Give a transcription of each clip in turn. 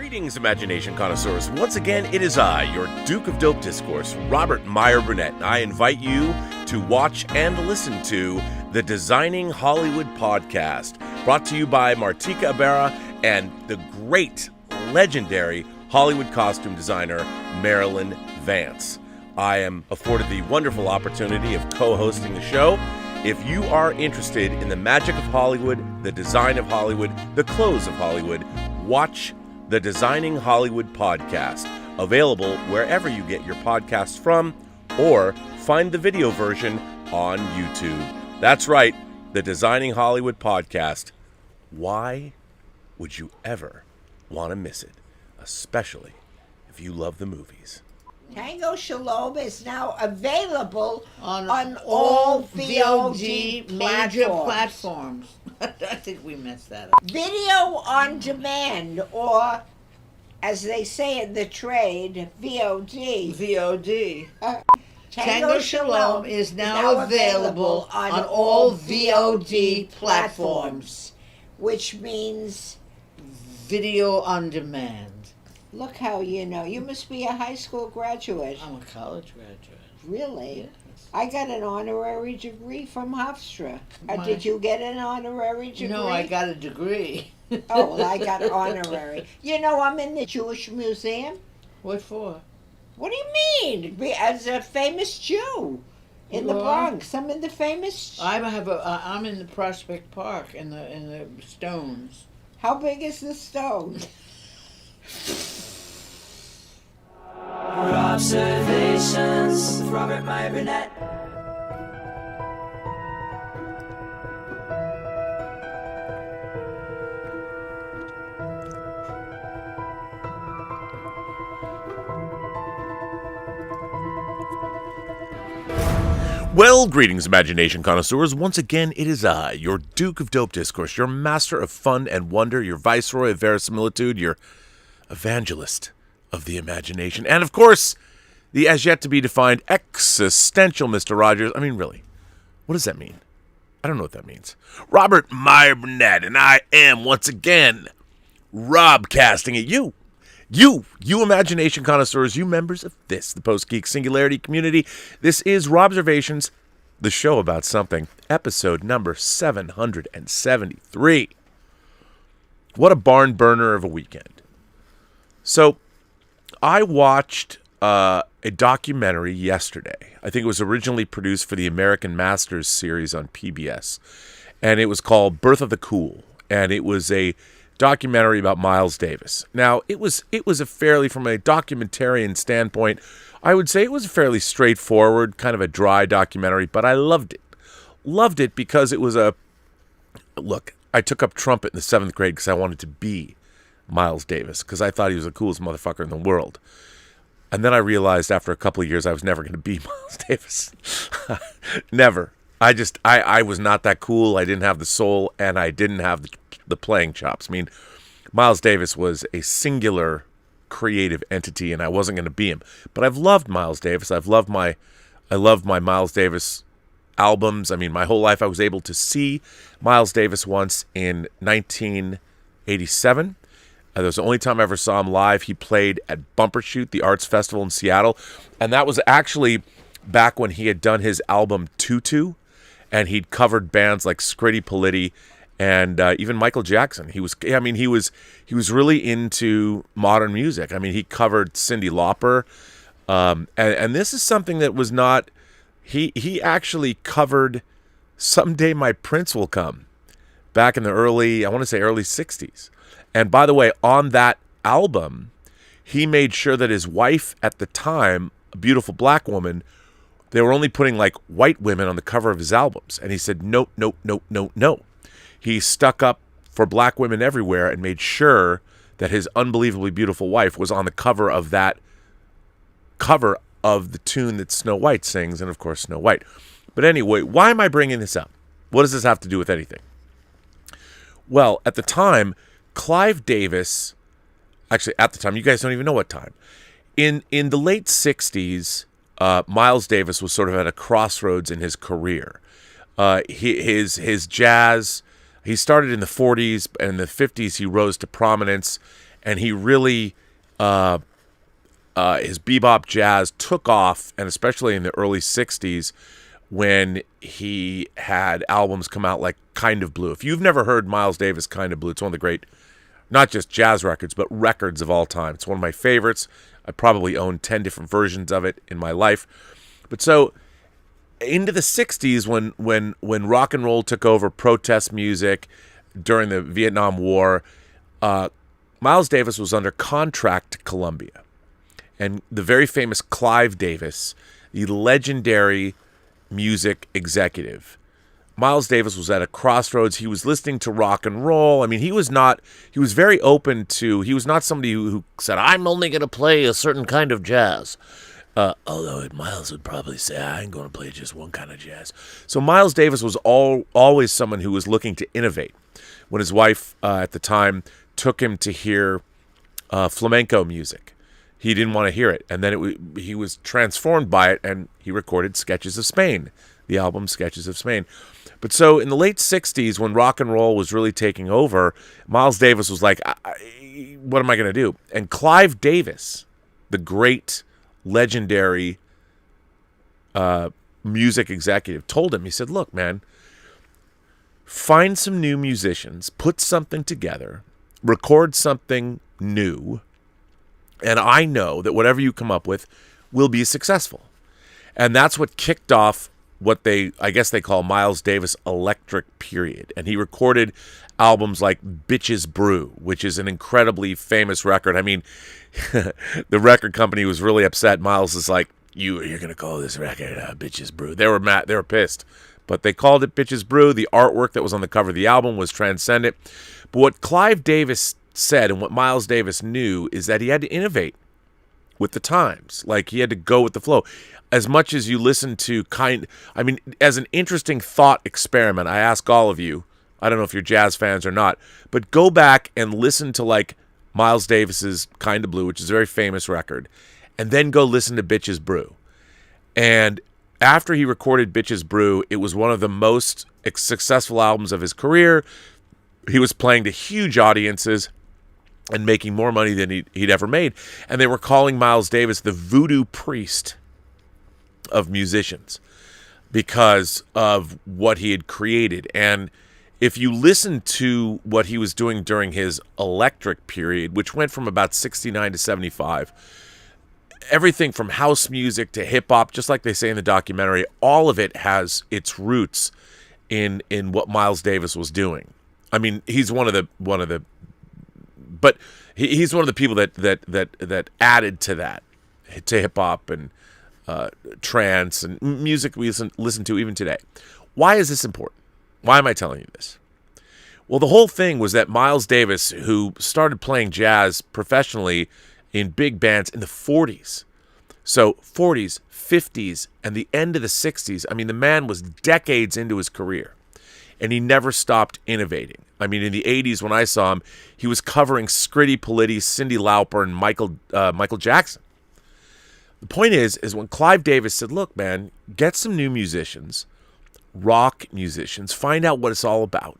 Greetings, imagination connoisseurs. Once again, it is I, your Duke of Dope Discourse, Robert Meyer Burnett, and I invite you to watch and listen to the Designing Hollywood podcast, brought to you by Martika Ibarra and the great, legendary Hollywood costume designer, Marilyn Vance. I am afforded the wonderful opportunity of co-hosting the show. If you are interested in the magic of Hollywood, the design of Hollywood, the clothes of Hollywood, watch the Designing Hollywood podcast, available wherever you get your podcasts from, or find the video version on YouTube. That's right, the Designing Hollywood podcast. Why would you ever want to miss it, especially if you love the movies? Tango Shalom is now available on all VOD major platforms. I think we messed that up. Video on demand, or as they say in the trade, VOD. VOD. Tango Shalom is now available on all VOD platforms, which means video on demand. Look how you know. You must be a high school graduate. I'm a college graduate. Really? Yes. I got an honorary degree from Hofstra. Did you get an honorary degree? No, I got a degree. Oh, well, I got honorary. You know, I'm in the Jewish Museum. What for? What do you mean? As a famous Jew in the Bronx. I'm in the famous... I'm in the Prospect Park in the Stones. How big is the stone? Robservations with Robert Meyer Burnett. Well, greetings, imagination connoisseurs. Once again, it is I, your Duke of Dope Discourse, your master of fun and wonder, your viceroy of verisimilitude, your evangelist of the imagination, and of course, the as-yet-to-be-defined existential Mr. Rogers. I mean, really, what does that mean? I don't know what that means. Robert Meyer Burnett, and I am, once again, Robcasting at you. You imagination connoisseurs, you members of this, the Post-Geek Singularity community. This is Robservations, the show about something, episode number 773. What a barn burner of a weekend. So, I watched a documentary yesterday. I think it was originally produced for the American Masters series on PBS, and it was called Birth of the Cool, and it was a documentary about Miles Davis. Now, it was a fairly, from a documentarian standpoint, I would say it was a fairly straightforward, kind of a dry documentary, but I loved it. Loved it because it was look, I took up trumpet in the 7th grade because I wanted to be Miles Davis, because I thought he was the coolest motherfucker in the world. And then I realized after a couple of years I was never going to be Miles Davis. Never. I was not that cool. I didn't have the soul, and I didn't have the playing chops. I mean, Miles Davis was a singular creative entity, and I wasn't going to be him. But I've loved Miles Davis. I loved my Miles Davis albums. I mean, my whole life I was able to see Miles Davis once in 1987. That was the only time I ever saw him live. He played at Bumbershoot, the arts festival in Seattle. And that was actually back when he had done his album Tutu, and he'd covered bands like Scritti Politti and even Michael Jackson. He was really into modern music. I mean, he covered Cyndi Lauper. And this is something that was not... He actually covered Someday My Prince Will Come back in the early 60s. And by the way, on that album, he made sure that his wife at the time, a beautiful black woman, they were only putting like white women on the cover of his albums. And he said, no. He stuck up for black women everywhere and made sure that his unbelievably beautiful wife was on the cover of the tune that Snow White sings, and of course Snow White. But anyway, why am I bringing this up? What does this have to do with anything? Well, at the time, Clive Davis, actually at the time, you guys don't even know what time. In the late 60s, Miles Davis was sort of at a crossroads in his career. His jazz, he started in the 40s, and in the 50s he rose to prominence, and he really his bebop jazz took off, and especially in the early 60s when he had albums come out like Kind of Blue. If you've never heard Miles Davis' Kind of Blue, it's one of the great, not just jazz records, but records of all time. It's one of my favorites. I probably own 10 different versions of it in my life. But so into the 60s when rock and roll took over protest music during the Vietnam War, Miles Davis was under contract to Columbia. And the very famous Clive Davis, the legendary music executive, Miles Davis was at a crossroads. He was listening to rock and roll. I mean, he was very open to, he was not somebody who said, I'm only going to play a certain kind of jazz. Although Miles would probably say, I ain't going to play just one kind of jazz. So Miles Davis was always someone who was looking to innovate. When his wife at the time took him to hear flamenco music, he didn't want to hear it. And then he was transformed by it, and he recorded Sketches of Spain, the album Sketches of Spain. But so in the late 60s, when rock and roll was really taking over, Miles Davis was like, what am I going to do? And Clive Davis, the great, legendary music executive, told him, he said, look, man, find some new musicians, put something together, record something new, and I know that whatever you come up with will be successful. And that's what kicked off what I guess they call Miles Davis Electric Period. And he recorded albums like Bitches Brew, which is an incredibly famous record. I mean, the record company was really upset. Miles is like, you're going to call this record Bitches Brew. They were mad. They were pissed. But they called it Bitches Brew. The artwork that was on the cover of the album was transcendent. But what Clive Davis said and what Miles Davis knew is that he had to innovate with the times. Like, he had to go with the flow. As much as you listen to as an interesting thought experiment, I ask all of you, I don't know if you're jazz fans or not, but go back and listen to like Miles Davis's Kind of Blue, which is a very famous record, and then go listen to Bitches Brew. And after he recorded Bitches Brew, it was one of the most successful albums of his career. He was playing to huge audiences and making more money than he'd ever made. And they were calling Miles Davis the voodoo priest of musicians because of what he had created. And if you listen to what he was doing during his electric period, which went from about 69 to 75, everything from house music to hip hop, just like they say in the documentary, all of it has its roots in what Miles Davis was doing. I mean, he's one of the people that added to that, to hip hop and trance and music we listen to even today. Why is this important? Why am I telling you this? Well, the whole thing was that Miles Davis, who started playing jazz professionally in big bands in the 40s, so 40s, 50s, and the end of the 60s, I mean, the man was decades into his career, and he never stopped innovating. I mean, in the 80s, when I saw him, he was covering Scritti Politti, Cyndi Lauper, and Michael Jackson. The point is when Clive Davis said, look, man, get some new musicians, rock musicians, find out what it's all about.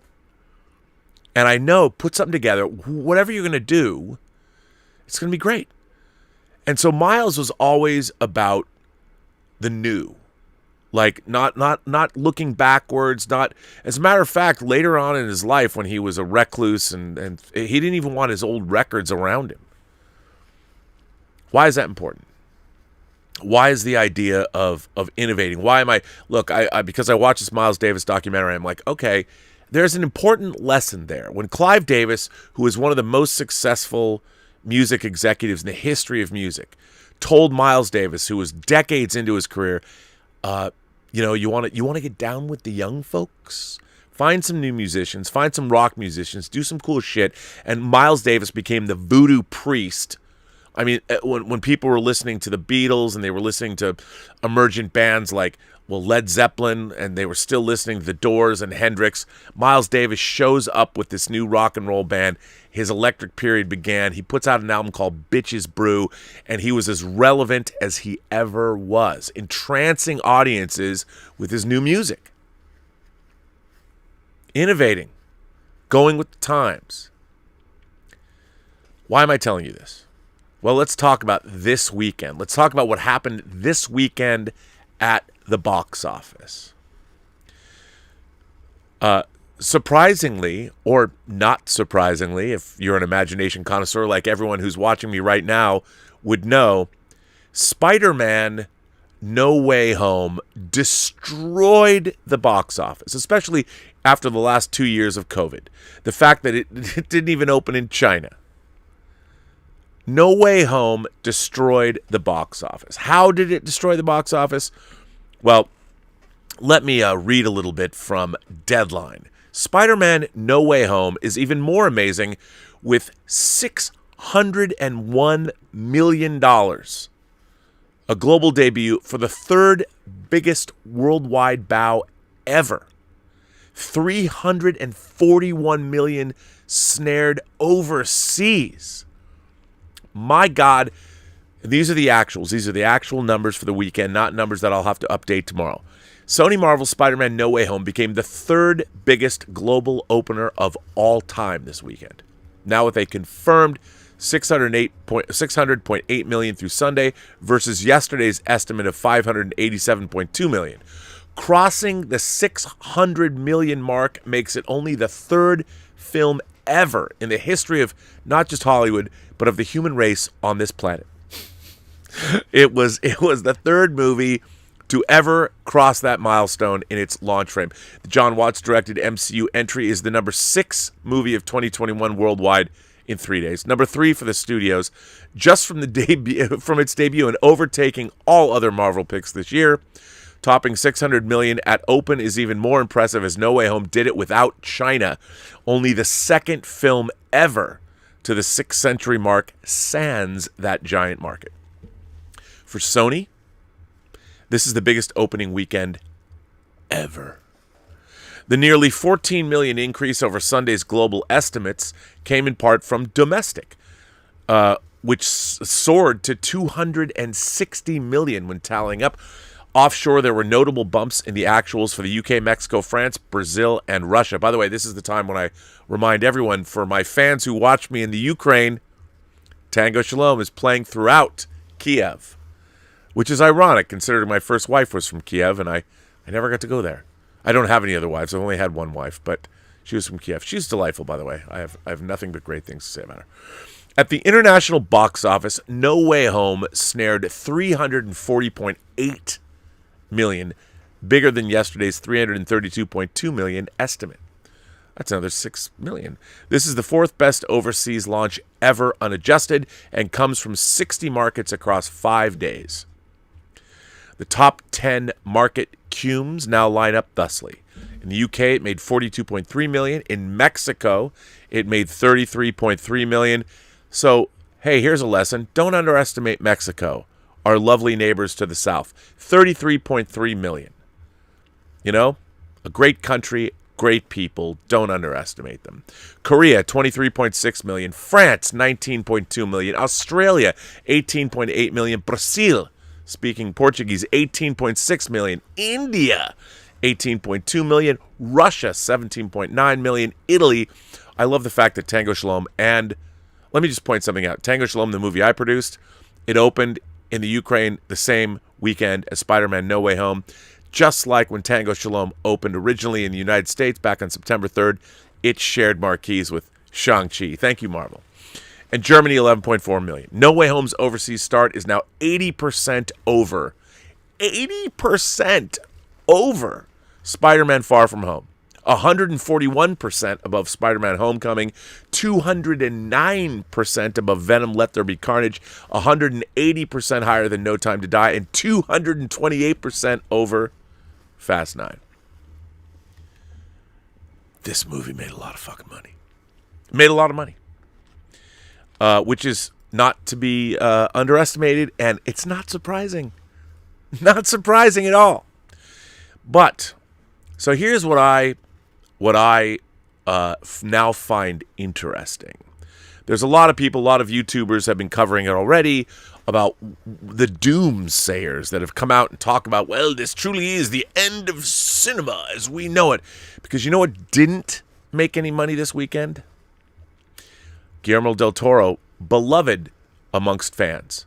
And I know, put something together, whatever you're going to do, it's going to be great. And so Miles was always about the new. Like, not looking backwards, not, as a matter of fact, later on in his life when he was a recluse and he didn't even want his old records around him. Why is that important? Why is the idea of innovating? Why am I because I watched this Miles Davis documentary, I'm like, okay, there's an important lesson there. When Clive Davis, who is one of the most successful music executives in the history of music, told Miles Davis, who was decades into his career, you want to get down with the young folks? Find some new musicians, find some rock musicians, do some cool shit. And Miles Davis became the voodoo priest. I mean, when people were listening to the Beatles and they were listening to emergent bands like, Led Zeppelin, and they were still listening to The Doors and Hendrix, Miles Davis shows up with this new rock and roll band. His electric period began. He puts out an album called Bitches Brew, and he was as relevant as he ever was, entrancing audiences with his new music. Innovating, going with the times. Why am I telling you this? Well, let's talk about this weekend. Let's talk about what happened this weekend at the box office. Surprisingly, or not surprisingly, if you're an imagination connoisseur like everyone who's watching me right now would know, Spider-Man No Way Home destroyed the box office, especially after the last 2 years of COVID. The fact that it didn't even open in China. No Way Home destroyed the box office. How did it destroy the box office? Well, let me read a little bit from Deadline. Spider-Man No Way Home is even more amazing with $601 million. A global debut for the third biggest worldwide bow ever. 341 million snared overseas. My God, these are the actuals. These are the actual numbers for the weekend, not numbers that I'll have to update tomorrow. Sony Marvel's Spider-Man No Way Home became the third biggest global opener of all time this weekend. Now with a confirmed 600.8 million through Sunday versus yesterday's estimate of 587.2 million. Crossing the 600 million mark makes it only the third film ever in the history of not just Hollywood, but of the human race on this planet. It was the third movie to ever cross that milestone in its launch frame. The John Watts directed MCU entry is the number 6 movie of 2021 worldwide in 3 days. Number 3 for the studios, just from its debut and overtaking all other Marvel picks this year. Topping 600 million at open is even more impressive as No Way Home did it without China. Only the second film ever to the 6th century mark sans that giant market. For Sony, this is the biggest opening weekend ever. The nearly 14 million increase over Sunday's global estimates came in part from domestic, which soared to 260 million when tallying up. Offshore, there were notable bumps in the actuals for the UK, Mexico, France, Brazil, and Russia. By the way, this is the time when I remind everyone, for my fans who watch me in the Ukraine, Tango Shalom is playing throughout Kiev, which is ironic considering my first wife was from Kiev, and I never got to go there. I don't have any other wives. I've only had one wife, but she was from Kiev. She's delightful, by the way. I have nothing but great things to say about her. At the international box office, No Way Home snared 340.8 million, bigger than yesterday's 332.2 million estimate. That's another 6 million. This is the 4th best overseas launch ever unadjusted and comes from 60 markets across 5 days. The top 10 market cumes now line up thusly. In the UK, it made 42.3 million. In Mexico, it made 33.3 million. So, hey, here's a lesson. Don't underestimate Mexico, our lovely neighbors to the south. 33.3 million. You know, a great country, great people. Don't underestimate them. Korea, 23.6 million. France, 19.2 million. Australia, 18.8 million. Brazil, speaking Portuguese, 18.6 million. India, 18.2 million. Russia, 17.9 million. Italy, I love the fact that Tango Shalom, and let me just point something out. Tango Shalom, the movie I produced, it opened in the Ukraine the same weekend as Spider-Man No Way Home. Just like when Tango Shalom opened originally in the United States back on September 3rd, it shared marquees with Shang-Chi. Thank you, Marvel. And Germany, 11.4 million. No Way Home's overseas start is now 80% over. 80% over Spider-Man Far From Home. 141% above Spider-Man Homecoming, 209% above Venom Let There Be Carnage, 180% higher than No Time to Die, and 228% over Fast 9. This movie made a lot of fucking money. It made a lot of money. Which is not to be underestimated, and it's not surprising. Not surprising at all. But, so here's what I now find interesting. There's a lot of people, a lot of YouTubers have been covering it already about the doomsayers that have come out and talk about, well, this truly is the end of cinema as we know it. Because you know what didn't make any money this weekend? Guillermo Del Toro beloved amongst fans.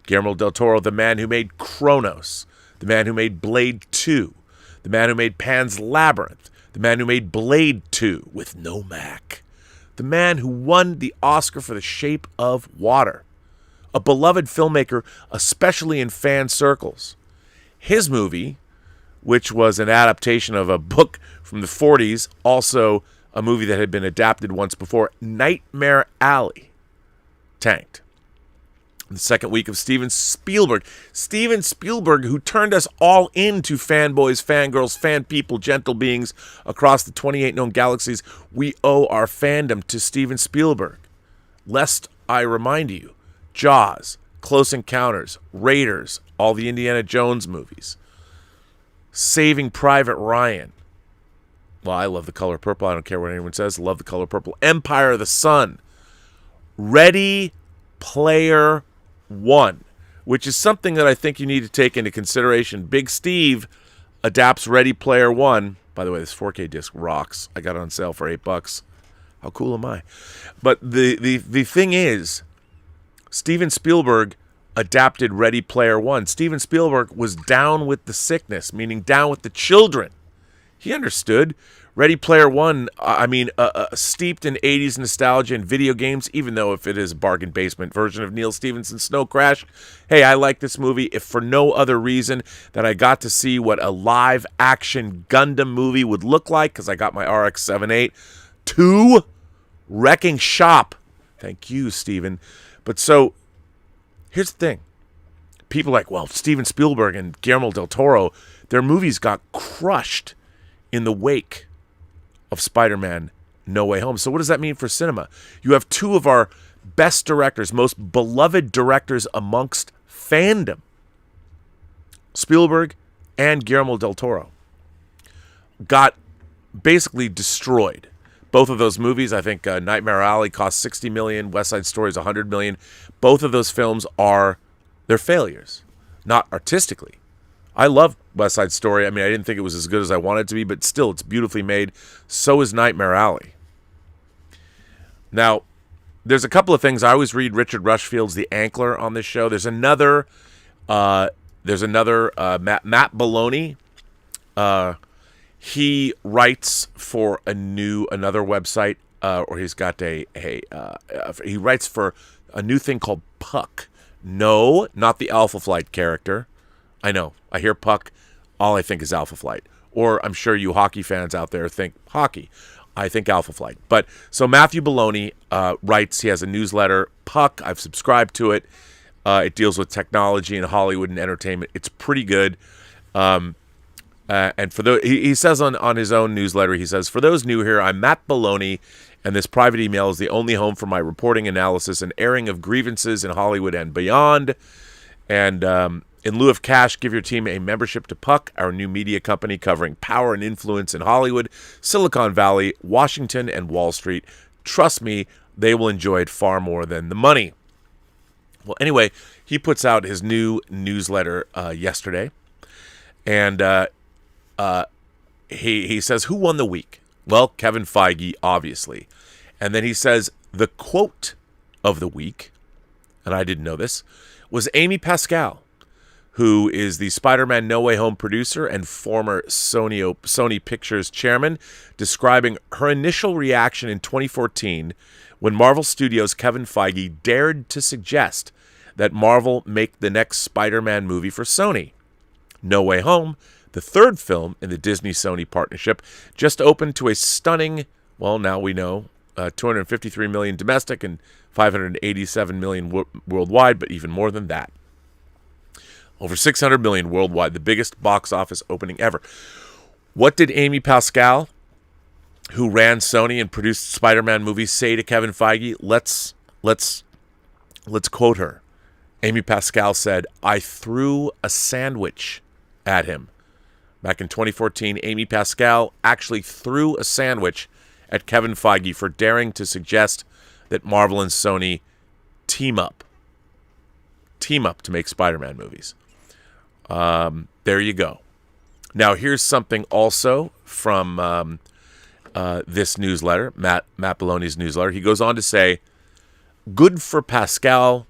Guillermo Del Toro, the man who made Kronos, the man who made Blade 2, the man who made Pan's Labyrinth, the man who made Blade 2 with no Mac, the man who won the Oscar for The Shape of Water, a beloved filmmaker, especially in fan circles. His movie, which was an adaptation of a book from the 40s, also a movie that had been adapted once before, Nightmare Alley, tanked. The second week of Steven Spielberg. Steven Spielberg, who turned us all into fanboys, fangirls, fan people, gentle beings across the 28 known galaxies. We owe our fandom to Steven Spielberg. Lest I remind you, Jaws, Close Encounters, Raiders, all the Indiana Jones movies, Saving Private Ryan. Well, I love The Color Purple. I don't care what anyone says. Love The Color Purple. Empire of the Sun. Ready Player One, which is something that I think you need to take into consideration. Big Steve adapts Ready Player One. By the way, this 4K disc rocks. I got it on sale for $8. How cool am I? But the thing is, Steven Spielberg adapted Ready Player One. Steven Spielberg was down with the sickness, meaning down with the children. He understood. Ready Player One, steeped in 80s nostalgia and video games, even though if it is a bargain basement version of Neil Stephenson's Snow Crash, hey, I like this movie, if for no other reason that I got to see what a live-action Gundam movie would look like, because I got my RX-78. 2, Wrecking Shop. Thank you, Steven. But so, here's the thing. People are like, well, Steven Spielberg and Guillermo Del Toro, their movies got crushed in the wake of Spider-Man No Way Home. So what does that mean for cinema? You have two of our best directors, most beloved directors amongst fandom, Spielberg and Guillermo Del Toro, got basically destroyed. Both of those movies, I think Nightmare Alley cost $60 million, West Side Story is $100 million. Both of those films they're failures, not artistically. I love West Side Story. I mean, I didn't think it was as good as I wanted it to be, but still, it's beautifully made. So is Nightmare Alley. Now, there's a couple of things. I always read Richard Rushfield's The Ankler on this show. There's another Matt Baloney. He writes for another website, or he's got he writes for a new thing called Puck. No, not the Alpha Flight character. I know. I hear Puck. All I think is Alpha Flight. Or I'm sure you hockey fans out there think hockey. I think Alpha Flight. But so Matthew Baloney writes. He has a newsletter, Puck. I've subscribed to it. It deals with technology and Hollywood and entertainment. It's pretty good. And for he says on his own newsletter, he says, for those new here, I'm Matt Baloney, and this private email is the only home for my reporting, analysis, and airing of grievances in Hollywood and beyond. And in lieu of cash, give your team a membership to Puck, our new media company covering power and influence in Hollywood, Silicon Valley, Washington, and Wall Street. Trust me, they will enjoy it far more than the money. Well, anyway, he puts out his new newsletter yesterday, and he says, who won the week? Well, Kevin Feige, obviously. And then he says, the quote of the week, and I didn't know this, was Amy Pascal, who is the Spider-Man No Way Home producer and former Sony Pictures chairman, describing her initial reaction in 2014 when Marvel Studios' Kevin Feige dared to suggest that Marvel make the next Spider-Man movie for Sony. No Way Home, the third film in the Disney-Sony partnership, just opened to a stunning, well, now we know, 253 million domestic and 587 million worldwide, but even more than that. Over 600 million worldwide, the biggest box office opening ever. What did Amy Pascal, who ran Sony and produced Spider-Man movies, say to Kevin Feige? Let's quote her. Amy Pascal said, I threw a sandwich at him. Back in 2014, Amy Pascal actually threw a sandwich at Kevin Feige for daring to suggest that Marvel and Sony team up to make Spider-Man movies. There you go. Now, here's something also from this newsletter, Matt Baloney's newsletter. He goes on to say, Good for Pascal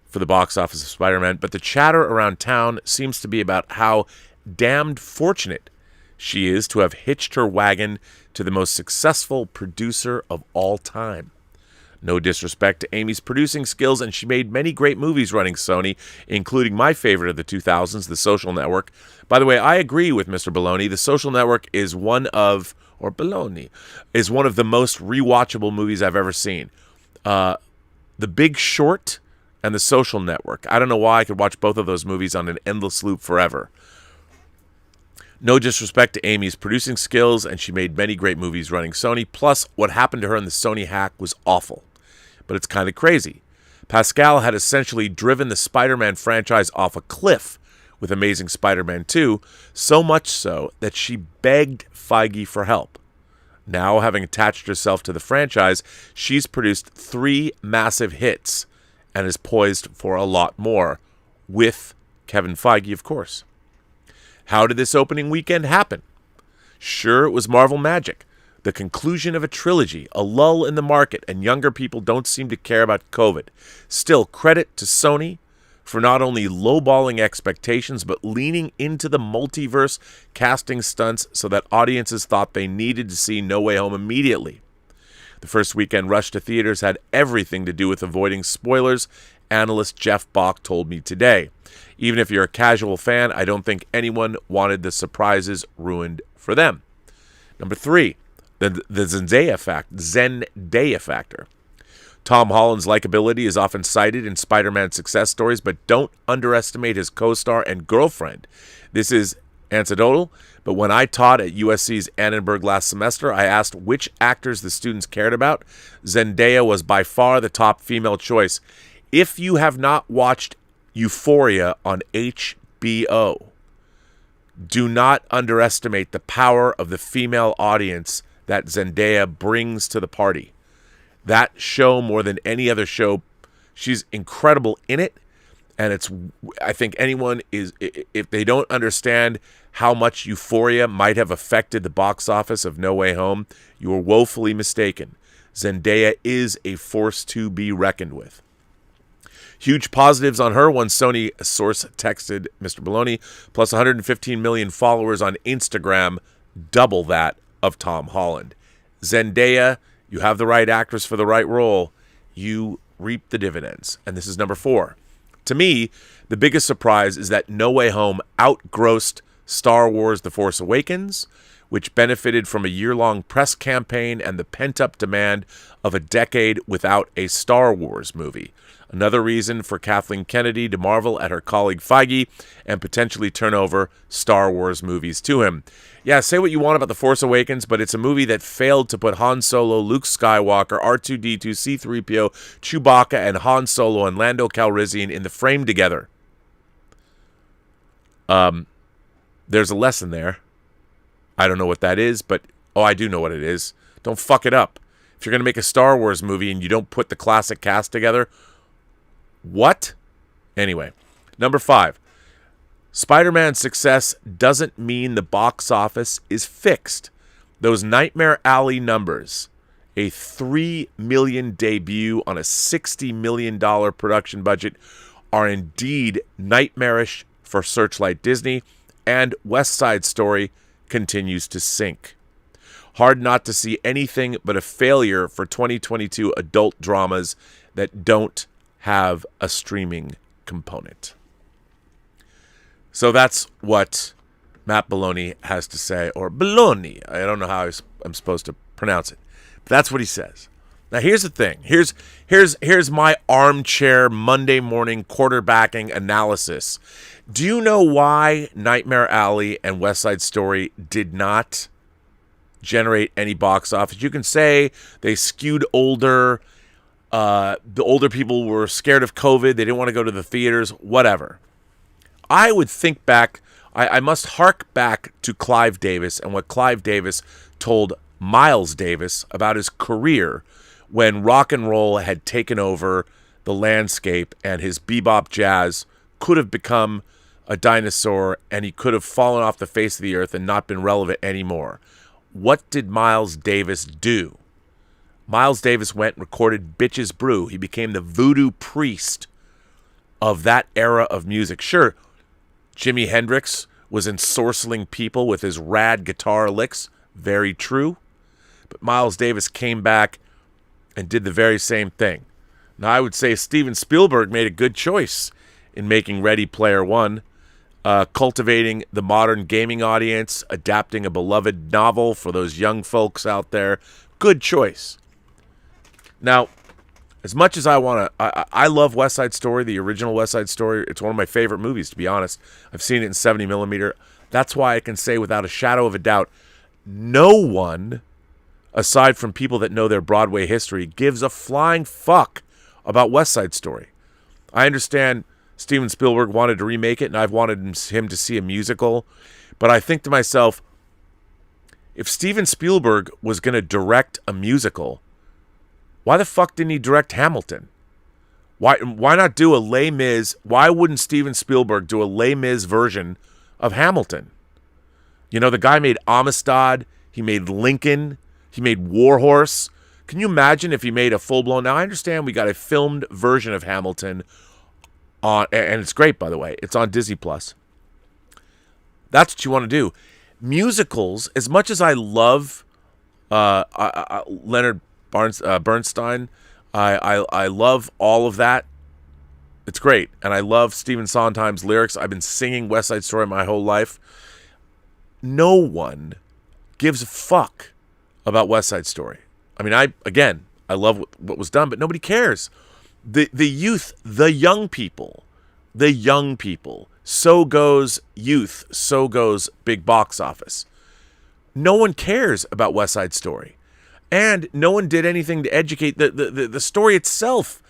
for the box office of Spider-Man, but the chatter around town seems to be about how damned fortunate she is to have hitched her wagon to the most successful producer of all time. No disrespect to Amy's producing skills, and she made many great movies running Sony, including my favorite of the 2000s, The Social Network. By the way, I agree with Mr. Baloney. The Social Network is one of the most rewatchable movies I've ever seen. The Big Short and The Social Network. I don't know why I could watch both of those movies on an endless loop forever. No disrespect to Amy's producing skills, and she made many great movies running Sony. Plus, what happened to her in the Sony hack was awful. But it's kind of crazy. Pascal had essentially driven the Spider-Man franchise off a cliff with Amazing Spider-Man 2, so much so that she begged Feige for help. Now, having attached herself to the franchise, she's produced 3 massive hits and is poised for a lot more, with Kevin Feige, of course. How did this opening weekend happen? Sure, it was Marvel magic. The conclusion of a trilogy, a lull in the market, and younger people don't seem to care about COVID. Still, credit to Sony for not only lowballing expectations, but leaning into the multiverse casting stunts so that audiences thought they needed to see No Way Home immediately. The first weekend rush to theaters had everything to do with avoiding spoilers, analyst Jeff Bach told me today. Even if you're a casual fan, I don't think anyone wanted the surprises ruined for them. Number 3, the Zendaya factor. Tom Holland's likability is often cited in Spider-Man success stories, but don't underestimate his co-star and girlfriend. This is anecdotal, but when I taught at USC's Annenberg last semester, I asked which actors the students cared about. Zendaya was by far the top female choice. If you have not watched Euphoria on HBO, do not underestimate the power of the female audience that Zendaya brings to the party. That show, more than any other show, she's incredible in it. And I think anyone is, if they don't understand how much Euphoria might have affected the box office of No Way Home, you are woefully mistaken. Zendaya is a force to be reckoned with. Huge positives on her, one Sony source texted Mr. Baloney, plus 115 million followers on Instagram, double that of Tom Holland. Zendaya, you have the right actress for the right role. You reap the dividends. And this is number 4. To me, the biggest surprise is that No Way Home outgrossed Star Wars The Force Awakens, which benefited from a year-long press campaign and the pent-up demand of a decade without a Star Wars movie. Another reason for Kathleen Kennedy to marvel at her colleague Feige and potentially turn over Star Wars movies to him. Yeah, say what you want about The Force Awakens, but it's a movie that failed to put Han Solo, Luke Skywalker, R2-D2, C-3PO, Chewbacca, and Han Solo and Lando Calrissian in the frame together. There's a lesson there. I don't know what that is, but I do know what it is. Don't fuck it up. If you're going to make a Star Wars movie and you don't put the classic cast together, what? Anyway, number 5. Spider-Man's success doesn't mean the box office is fixed. Those Nightmare Alley numbers, a $3 million debut on a $60 million production budget, are indeed nightmarish for Searchlight Disney, and West Side Story continues to sink. Hard not to see anything but a failure for 2022 adult dramas that don't have a streaming component. So that's what Matt Baloney has to say, or Baloney. I don't know how I'm supposed to pronounce it. But that's what he says. Now here's the thing. Here's my armchair Monday morning quarterbacking analysis. Do you know why Nightmare Alley and West Side Story did not generate any box office? You can say they skewed older. The older people were scared of COVID. They didn't want to go to the theaters, whatever. I would think back, I must hark back to Clive Davis and what Clive Davis told Miles Davis about his career when rock and roll had taken over the landscape and his bebop jazz could have become a dinosaur and he could have fallen off the face of the earth and not been relevant anymore. What did Miles Davis do? Miles Davis went and recorded Bitches Brew. He became the voodoo priest of that era of music. Sure, Jimi Hendrix was ensorceling people with his rad guitar licks. Very true. But Miles Davis came back and did the very same thing. Now, I would say Steven Spielberg made a good choice in making Ready Player One, cultivating the modern gaming audience, adapting a beloved novel for those young folks out there. Good choice. Now, as much as I love West Side Story, the original West Side Story. It's one of my favorite movies, to be honest. I've seen it in 70 millimeter. That's why I can say without a shadow of a doubt, no one, aside from people that know their Broadway history, gives a flying fuck about West Side Story. I understand Steven Spielberg wanted to remake it, and I've wanted him to see a musical. But I think to myself, if Steven Spielberg was going to direct a musical, why the fuck didn't he direct Hamilton? Why not do a Les Mis? Why wouldn't Steven Spielberg do a Les Mis version of Hamilton? You know, the guy made Amistad. He made Lincoln. He made War Horse. Can you imagine if he made a full-blown... Now, I understand we got a filmed version of Hamilton, and it's great, by the way. It's on Disney+. That's what you want to do. Musicals, as much as I love Leonard Bernstein, I love all of that. It's great. And I love Stephen Sondheim's lyrics. I've been singing West Side Story my whole life. No one gives a fuck about West Side Story. I mean, I love what was done, but nobody cares. The youth, the young people, so goes youth, so goes big box office. No one cares about West Side Story. And no one did anything to educate. The story itself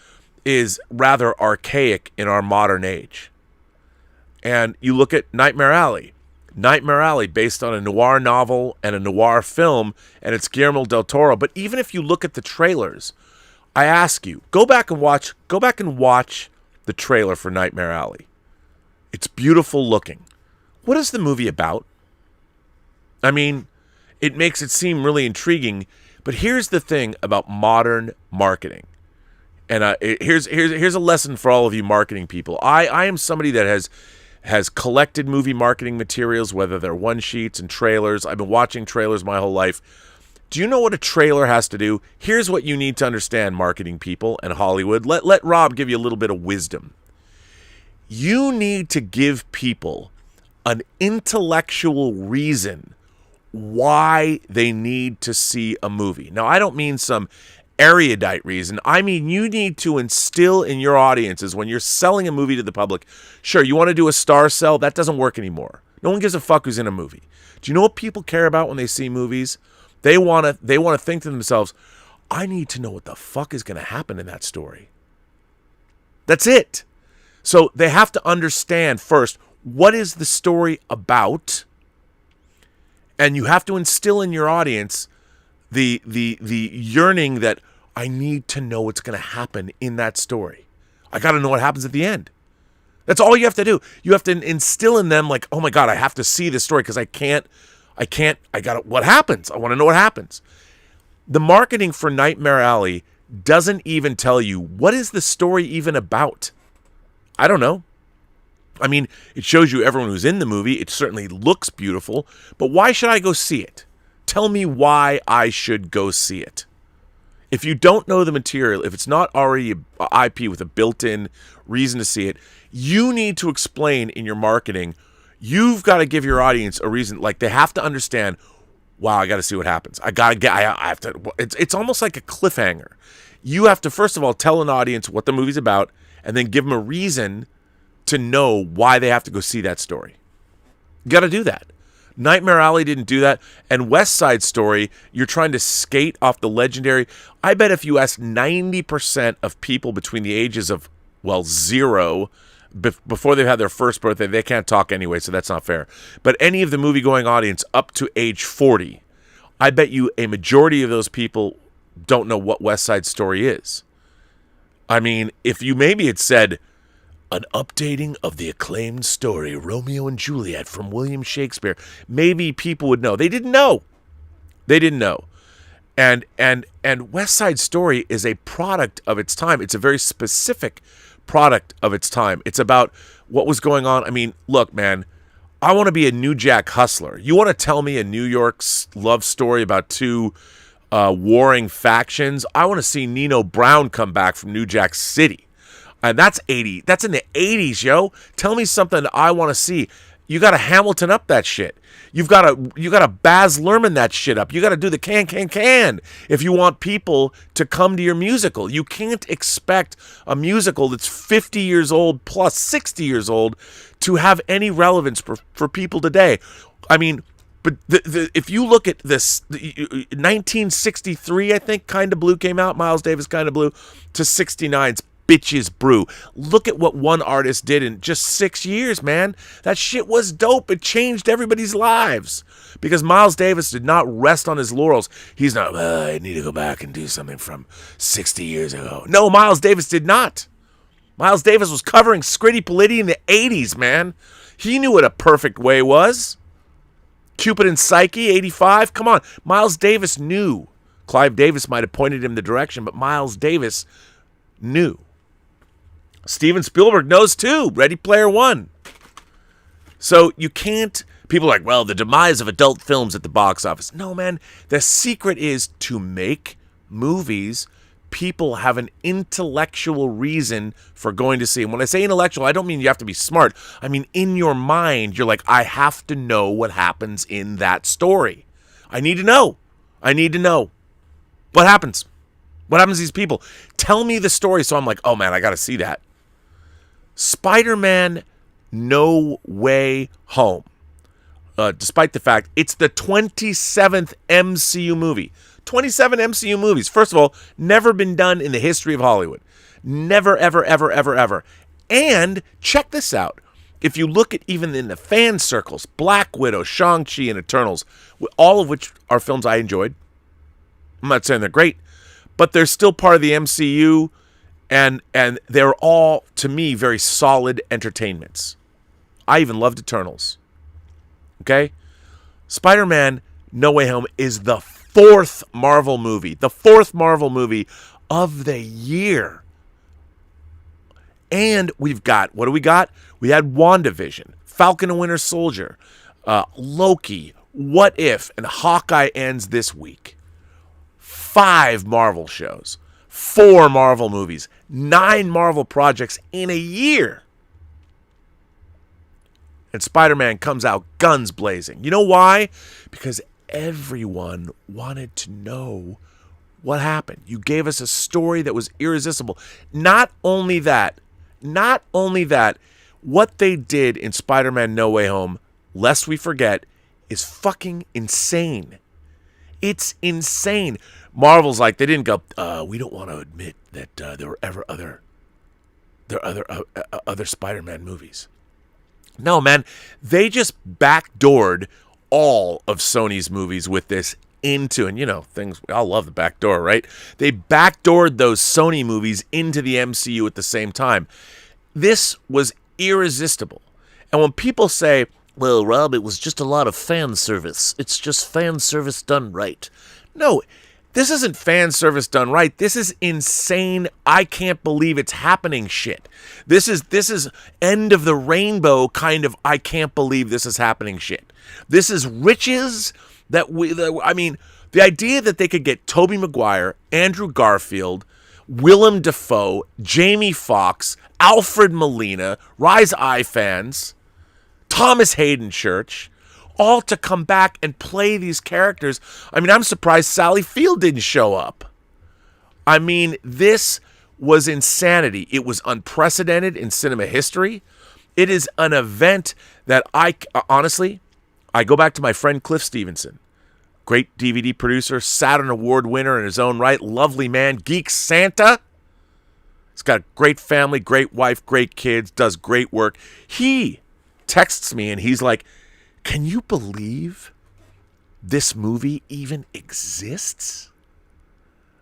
is rather archaic in our modern age. And you look at Nightmare Alley. Nightmare Alley, based on a noir novel and a noir film, and it's Guillermo Del Toro. But even if you look at the trailers, I ask you, go back and watch the trailer for Nightmare Alley. It's beautiful looking. What is the movie about? I mean, it makes it seem really intriguing, but here's the thing about modern marketing. And here's a lesson for all of you marketing people. I am somebody that has collected movie marketing materials, whether they're one sheets and trailers. I've been watching trailers my whole life. Do you know what a trailer has to do? Here's what you need to understand, marketing people and Hollywood. Let Rob give you a little bit of wisdom. You need to give people an intellectual reason why they need to see a movie. Now, I don't mean some erudite reason. I mean, you need to instill in your audiences when you're selling a movie to the public. Sure, you want to do a star sell? That doesn't work anymore. No one gives a fuck who's in a movie. Do you know what people care about when they see movies? They want to think to themselves, I need to know what the fuck is going to happen in that story. That's it. So they have to understand first, what is the story about? And you have to instill in your audience the yearning that I need to know what's going to happen in that story. I got to know what happens at the end. That's all you have to do. You have to instill in them like, oh my God, I have to see this story because I got what happens? I want to know what happens. The marketing for Nightmare Alley doesn't even tell you what is the story even about. I don't know. I mean, it shows you everyone who's in the movie. It certainly looks beautiful, but why should I go see it? Tell me why I should go see it. If you don't know the material, if it's not already an IP with a built-in reason to see it, you need to explain in your marketing. You've got to give your audience a reason. Like, they have to understand, wow, I got to see what happens. I have to. It's almost like a cliffhanger. You have to, first of all, tell an audience what the movie's about, and then give them a reason to know why they have to go see that story. You got to do that. Nightmare Alley didn't do that. And West Side Story, you're trying to skate off the legendary. I bet if you ask 90% of people between the ages of, 0, before they've had their first birthday, they can't talk anyway, so that's not fair. But any of the movie-going audience up to age 40, I bet you a majority of those people don't know what West Side Story is. I mean, if you maybe had said, an updating of the acclaimed story, Romeo and Juliet from William Shakespeare, maybe people would know. They didn't know. And West Side Story is a product of its time. It's a very specific product of its time. It's about what was going on. I mean, look, man, I want to be a New Jack Hustler. You want to tell me a New York's love story about two warring factions? I want to see Nino Brown come back from New Jack City. And that's 80. That's in the 80s, yo. Tell me something I want to see. You got to Hamilton up that shit. You got to Baz Luhrmann that shit up. You got to do the can if you want people to come to your musical. You can't expect a musical that's 50 years old plus 60 years old to have any relevance for people today. I mean, but if you look at this, 1963, I think, Kinda Blue came out. Miles Davis, Kinda Blue, to 69's Bitches Brew. Look at what one artist did in just 6 years, man. That shit was dope. It changed everybody's lives because Miles Davis did not rest on his laurels. He's not, I need to go back and do something from 60 years ago. No, Miles Davis did not. Miles Davis was covering Scritti Politti in the 80s, man. He knew what a perfect way was. Cupid and Psyche, 85. Come on. Miles Davis knew. Clive Davis might have pointed him the direction, but Miles Davis knew. Steven Spielberg knows too. Ready Player One. So you can't... People are like, well, the demise of adult films at the box office. No, man. The secret is to make movies people have an intellectual reason for going to see. And when I say intellectual, I don't mean you have to be smart. I mean, in your mind, you're like, I have to know what happens in that story. I need to know. I need to know. What happens? What happens to these people? Tell me the story. So I'm like, oh man, I got to see that. Spider-Man No Way Home. Despite the fact it's the 27th MCU movie. 27 MCU movies. First of all, never been done in the history of Hollywood. Never, ever, ever, ever, ever. And check this out. If you look at even in the fan circles, Black Widow, Shang-Chi, and Eternals, all of which are films I enjoyed. I'm not saying they're great, but they're still part of the MCU, and they're all, to me, very solid entertainments. I even loved Eternals. Okay? Spider-Man No Way Home is the fourth Marvel movie. The fourth Marvel movie of the year. And we've got, what do we got? We had WandaVision, Falcon and Winter Soldier, Loki, What If, and Hawkeye ends this week. 5 Marvel shows, 4 Marvel movies, 9 Marvel projects in a year. And Spider-Man comes out guns blazing. You know why? Because everyone wanted to know what happened. You gave us a story that was irresistible. Not only that, what they did in Spider-Man No Way Home, lest we forget, is fucking insane. It's insane. Marvel's like, they didn't go, we don't want to admit that there were ever other Spider-Man movies. No, man, they just backdoored all of Sony's movies with this into, and you know, things, I love the back door, right? They backdoored those Sony movies into the MCU at the same time. This was irresistible. And when people say, well, Rob, it was just a lot of fan service. It's just fan service done right. No, this isn't fan service done right. This is insane. I can't believe it's happening shit. This is end of the rainbow kind of I can't believe this is happening shit. This is riches I mean, the idea that they could get Tobey Maguire, Andrew Garfield, Willem Dafoe, Jamie Foxx, Alfred Molina, Rise Ifans, Thomas Hayden Church, all to come back and play these characters. I mean, I'm surprised Sally Field didn't show up. I mean, this was insanity. It was unprecedented in cinema history. It is an event that honestly, I go back to my friend Cliff Stevenson, great DVD producer, Saturn Award winner in his own right, lovely man, geek Santa. He's got a great family, great wife, great kids, does great work. He texts me and he's like, can you believe this movie even exists?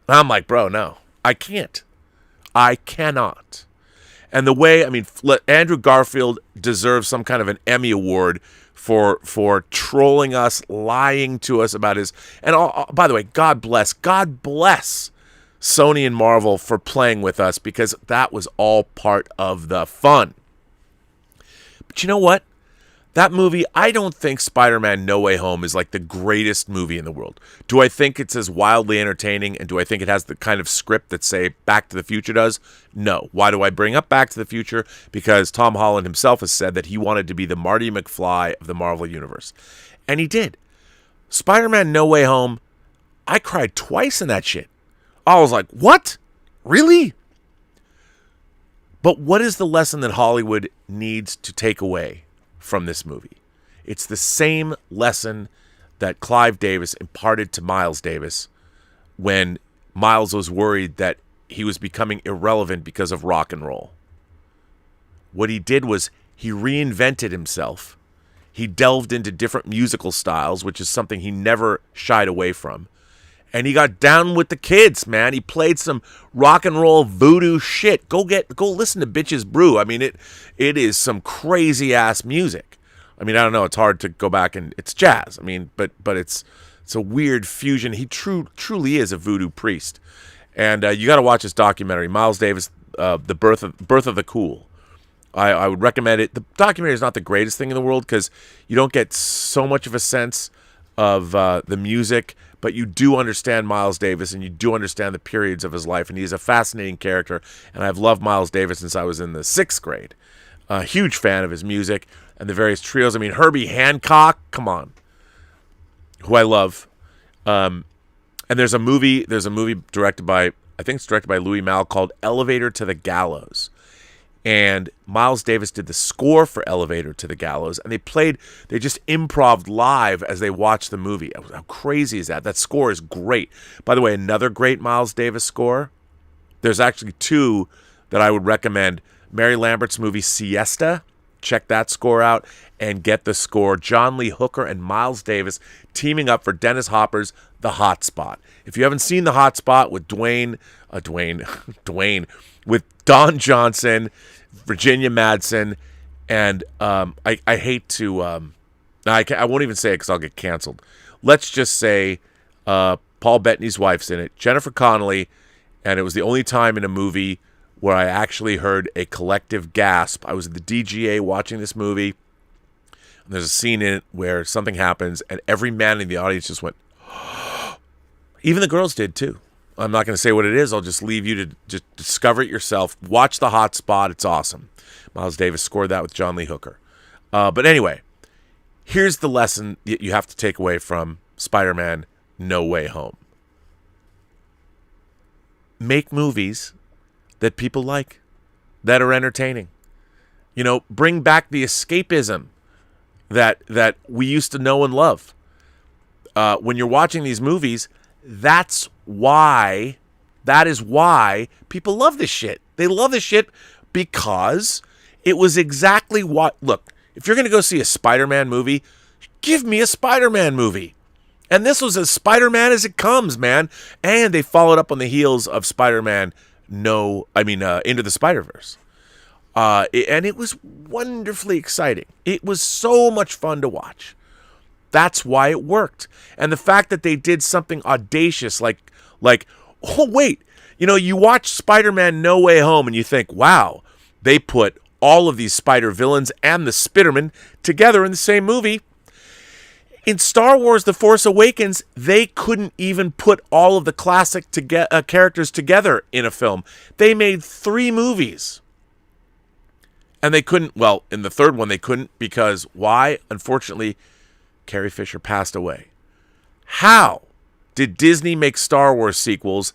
And I'm like, bro, no, I can't. I cannot. And the way, I mean, Andrew Garfield deserves some kind of an Emmy Award for trolling us, lying to us about his. And by the way, God bless Sony and Marvel for playing with us, because that was all part of the fun. But you know what? That movie, I don't think Spider-Man No Way Home is like the greatest movie in the world. Do I think it's as wildly entertaining, and do I think it has the kind of script that, say, Back to the Future does? No. Why do I bring up Back to the Future? Because Tom Holland himself has said that he wanted to be the Marty McFly of the Marvel Universe. And he did. Spider-Man No Way Home, I cried twice in that shit. I was like, what? Really? But what is the lesson that Hollywood needs to take away from this movie? It's the same lesson that Clive Davis imparted to Miles Davis when Miles was worried that he was becoming irrelevant because of rock and roll. What he did was he reinvented himself. He delved into different musical styles, which is something he never shied away from. And he got down with the kids, man. He played some rock and roll voodoo shit. Go listen to Bitches Brew. I mean, it is some crazy ass music. I mean, I don't know. It's hard to go back, and it's jazz. I mean, but it's a weird fusion. He truly is a voodoo priest. And you got to watch this documentary, Miles Davis, The Birth of the Cool. I would recommend it. The documentary is not the greatest thing in the world because you don't get so much of a sense of the music, but you do understand Miles Davis, and you do understand the periods of his life, and he's a fascinating character, and I've loved Miles Davis since I was in the 6th grade. A huge fan of his music and the various trios. I mean, Herbie Hancock, come on, who I love. And there's a movie directed by Louis Malle called Elevator to the Gallows. And Miles Davis did the score for Elevator to the Gallows, and they just improv live as they watched the movie. How crazy is that? That score is great. By the way, another great Miles Davis score, there's actually two that I would recommend. Mary Lambert's movie Siesta, check that score out, and get the score. John Lee Hooker and Miles Davis teaming up for Dennis Hopper's The Hot Spot. If you haven't seen The Hot Spot with Dwayne, with Don Johnson, Virginia Madsen, and I hate to, I won't even say it because I'll get canceled. Let's just say Paul Bettany's wife's in it, Jennifer Connelly, and it was the only time in a movie where I actually heard a collective gasp. I was at the DGA watching this movie, and there's a scene in it where something happens, and every man in the audience just went, even the girls did too. I'm not going to say what it is. I'll just leave you to just discover it yourself. Watch The Hot Spot. It's awesome. Miles Davis scored that with John Lee Hooker. But anyway, here's the lesson that you have to take away from Spider-Man No Way Home. Make movies that people like, that are entertaining. You know, bring back the escapism that we used to know and love. When you're watching these movies, that is why people love this shit. They love this shit because it was exactly what... Look, if you're going to go see a Spider-Man movie, give me a Spider-Man movie. And this was as Spider-Man as it comes, man. And they followed up on the heels of Spider-Man Into the Spider-Verse. And it was wonderfully exciting. It was so much fun to watch. That's why it worked. And the fact that they did something audacious like, oh, wait, you watch Spider-Man No Way Home and you think, wow, they put all of these spider villains and the Spiderman together in the same movie. In Star Wars The Force Awakens, they couldn't even put all of the classic characters together in a film. They made 3 movies. And they couldn't, well, in the third one they couldn't because why? Unfortunately, Carrie Fisher passed away. How did Disney make Star Wars sequels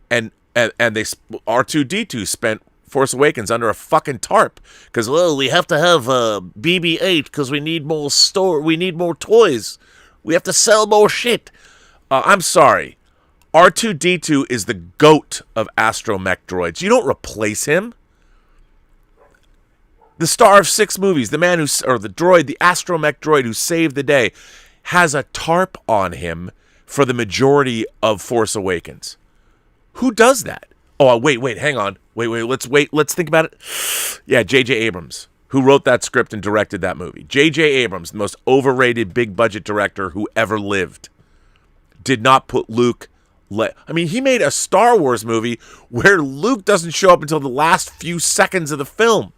and they R2-D2 spent Force Awakens under a fucking tarp because we have to have BB-8 because we need more toys. We have to sell more shit. I'm sorry. R2-D2 is the GOAT of astromech droids. You don't replace him. The star of 6 movies, the astromech droid who saved the day, has a tarp on him for the majority of Force Awakens. Who does that? Oh, wait, hang on. Wait, let's think about it. Yeah, J.J. Abrams, who wrote that script and directed that movie. J.J. Abrams, the most overrated big budget director who ever lived, did not put Luke. He made a Star Wars movie where Luke doesn't show up until the last few seconds of the film,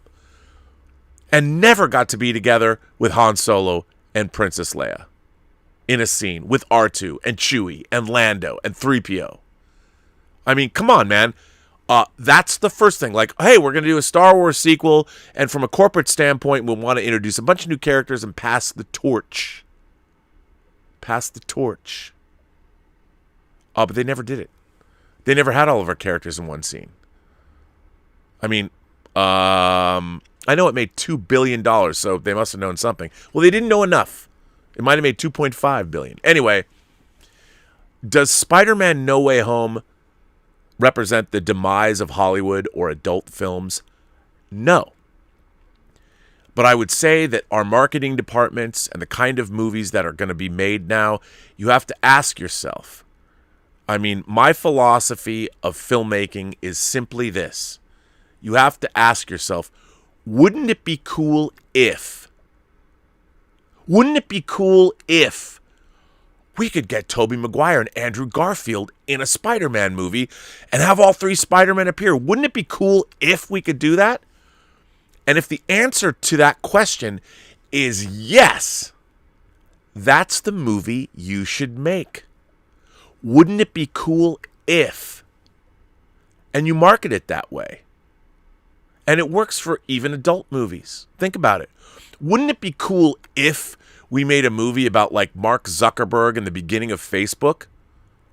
and never got to be together with Han Solo and Princess Leia in a scene with R2 and Chewie and Lando and 3PO. I mean, come on, man. That's the first thing. Like, hey, we're going to do a Star Wars sequel, and from a corporate standpoint, we'll want to introduce a bunch of new characters and pass the torch. Pass the torch. But they never did it. They never had all of our characters in one scene. I mean, I know it made $2 billion, so they must have known something. Well, they didn't know enough. It might have made $2.5 billion. Anyway, does Spider-Man No Way Home represent the demise of Hollywood or adult films? No. But I would say that our marketing departments and the kind of movies that are going to be made now, you have to ask yourself. I mean, my philosophy of filmmaking is simply this. You have to ask yourself, wouldn't it be cool if we could get Tobey Maguire and Andrew Garfield in a Spider-Man movie and have all three Spider-Men appear? Wouldn't it be cool if we could do that? And if the answer to that question is yes, that's the movie you should make. Wouldn't it be cool if? And you market it that way. And it works for even adult movies. Think about it. Wouldn't it be cool if we made a movie about like Mark Zuckerberg and the beginning of Facebook?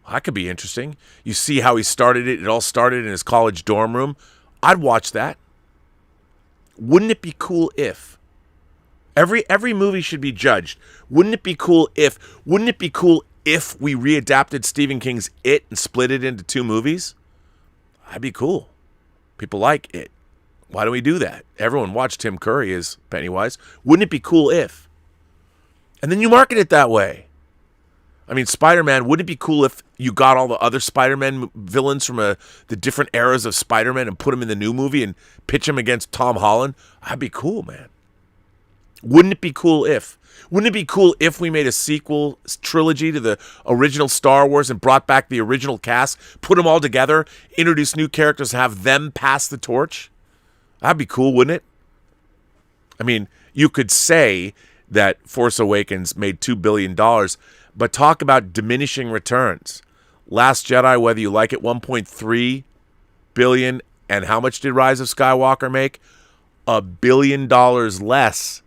That could be interesting. You see how he started it. It all started in his college dorm room. I'd watch that. Wouldn't it be cool if? Every movie should be judged. Wouldn't it be cool if? Wouldn't it be cool if we readapted Stephen King's It and split it into two movies? That'd be cool. People like It. Why don't we do that? Everyone watched Tim Curry as Pennywise. Wouldn't it be cool if? And then you market it that way. I mean, Spider-Man, wouldn't it be cool if you got all the other Spider-Man villains from the different eras of Spider-Man and put them in the new movie and pitch them against Tom Holland? That'd be cool, man. Wouldn't it be cool if? Wouldn't it be cool if we made a sequel trilogy to the original Star Wars and brought back the original cast, put them all together, introduce new characters, have them pass the torch? That'd be cool, wouldn't it? I mean, you could say that Force Awakens made $2 billion, but talk about diminishing returns. Last Jedi, whether you like it, $1.3 billion, and how much did Rise of Skywalker make? $1 billion less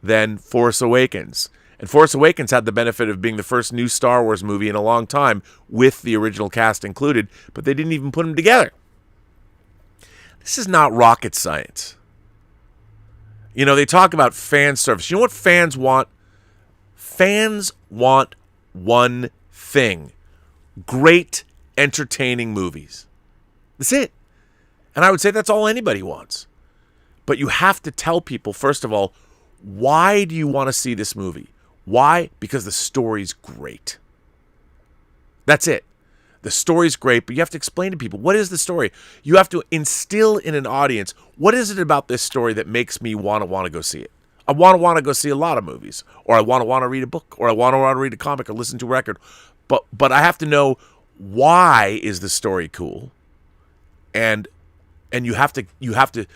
than Force Awakens. And Force Awakens had the benefit of being the first new Star Wars movie in a long time with the original cast included, but they didn't even put them together. This is not rocket science. You know, they talk about fan service. You know what fans want? Fans want one thing. Great, entertaining movies. That's it. And I would say that's all anybody wants. But you have to tell people, first of all, why do you want to see this movie? Why? Because the story's great. That's it. The story's great, but you have to explain to people, what is the story? You have to instill in an audience, what is it about this story that makes me want to go see it? I want to go see a lot of movies, or I want to read a book, or I want to read a comic or listen to a record. But I have to know, why is the story cool? And you have to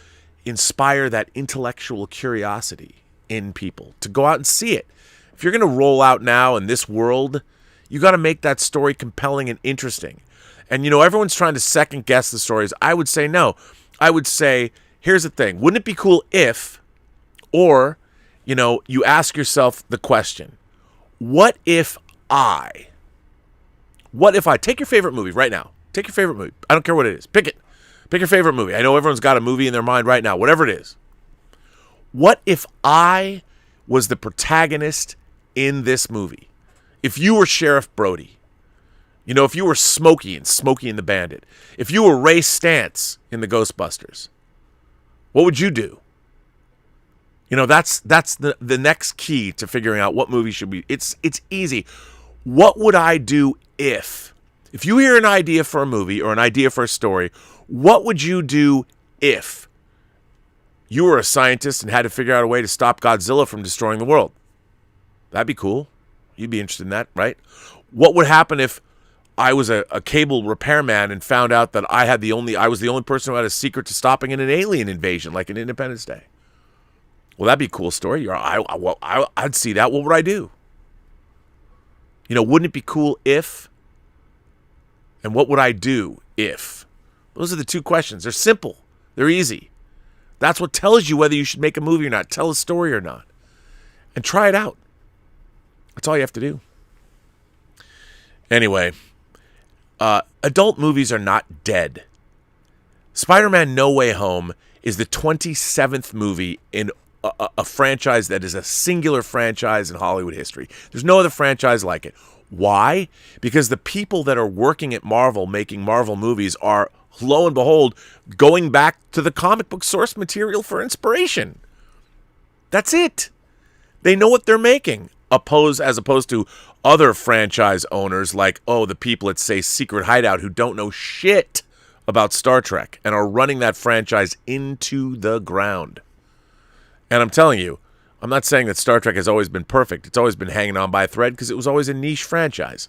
inspire that intellectual curiosity in people to go out and see it. If you're going to roll out now in this world, you got to make that story compelling and interesting. And, you know, everyone's trying to second guess the stories. I would say no. I would say, here's the thing. Wouldn't it be cool if, or, you know, you ask yourself the question, what if I, take your favorite movie right now. Take your favorite movie. I don't care what it is. Pick it. Pick your favorite movie. I know everyone's got a movie in their mind right now, whatever it is. What if I was the protagonist in this movie? If you were Sheriff Brody, you know, if you were Smokey and Smokey and the Bandit, if you were Ray Stantz in the Ghostbusters, what would you do? You know, that's the next key to figuring out what movie should be. It's easy. What would I do if you hear an idea for a movie or an idea for a story, What would you do if you were a scientist and had to figure out a way to stop Godzilla from destroying the world? That'd be cool. You'd be interested in that, right? What would happen if I was a cable repairman and found out that I was the only person who had a secret to stopping an alien invasion, like in Independence Day? Well, that'd be a cool story. I'd see that. What would I do? Wouldn't it be cool if? And what would I do if? Those are the two questions. They're simple. They're easy. That's what tells you whether you should make a movie or not, tell a story or not. And try it out. That's all you have to do. Anyway, adult movies are not dead. Spider-Man No Way Home is the 27th movie in a franchise that is a singular franchise in Hollywood history. There's no other franchise like it. Why? Because the people that are working at Marvel, making Marvel movies, are, lo and behold, going back to the comic book source material for inspiration. That's it. They know what they're making, as opposed to other franchise owners like, the people at, say, Secret Hideout, who don't know shit about Star Trek and are running that franchise into the ground. And I'm telling you, I'm not saying that Star Trek has always been perfect. It's always been hanging on by a thread because it was always a niche franchise.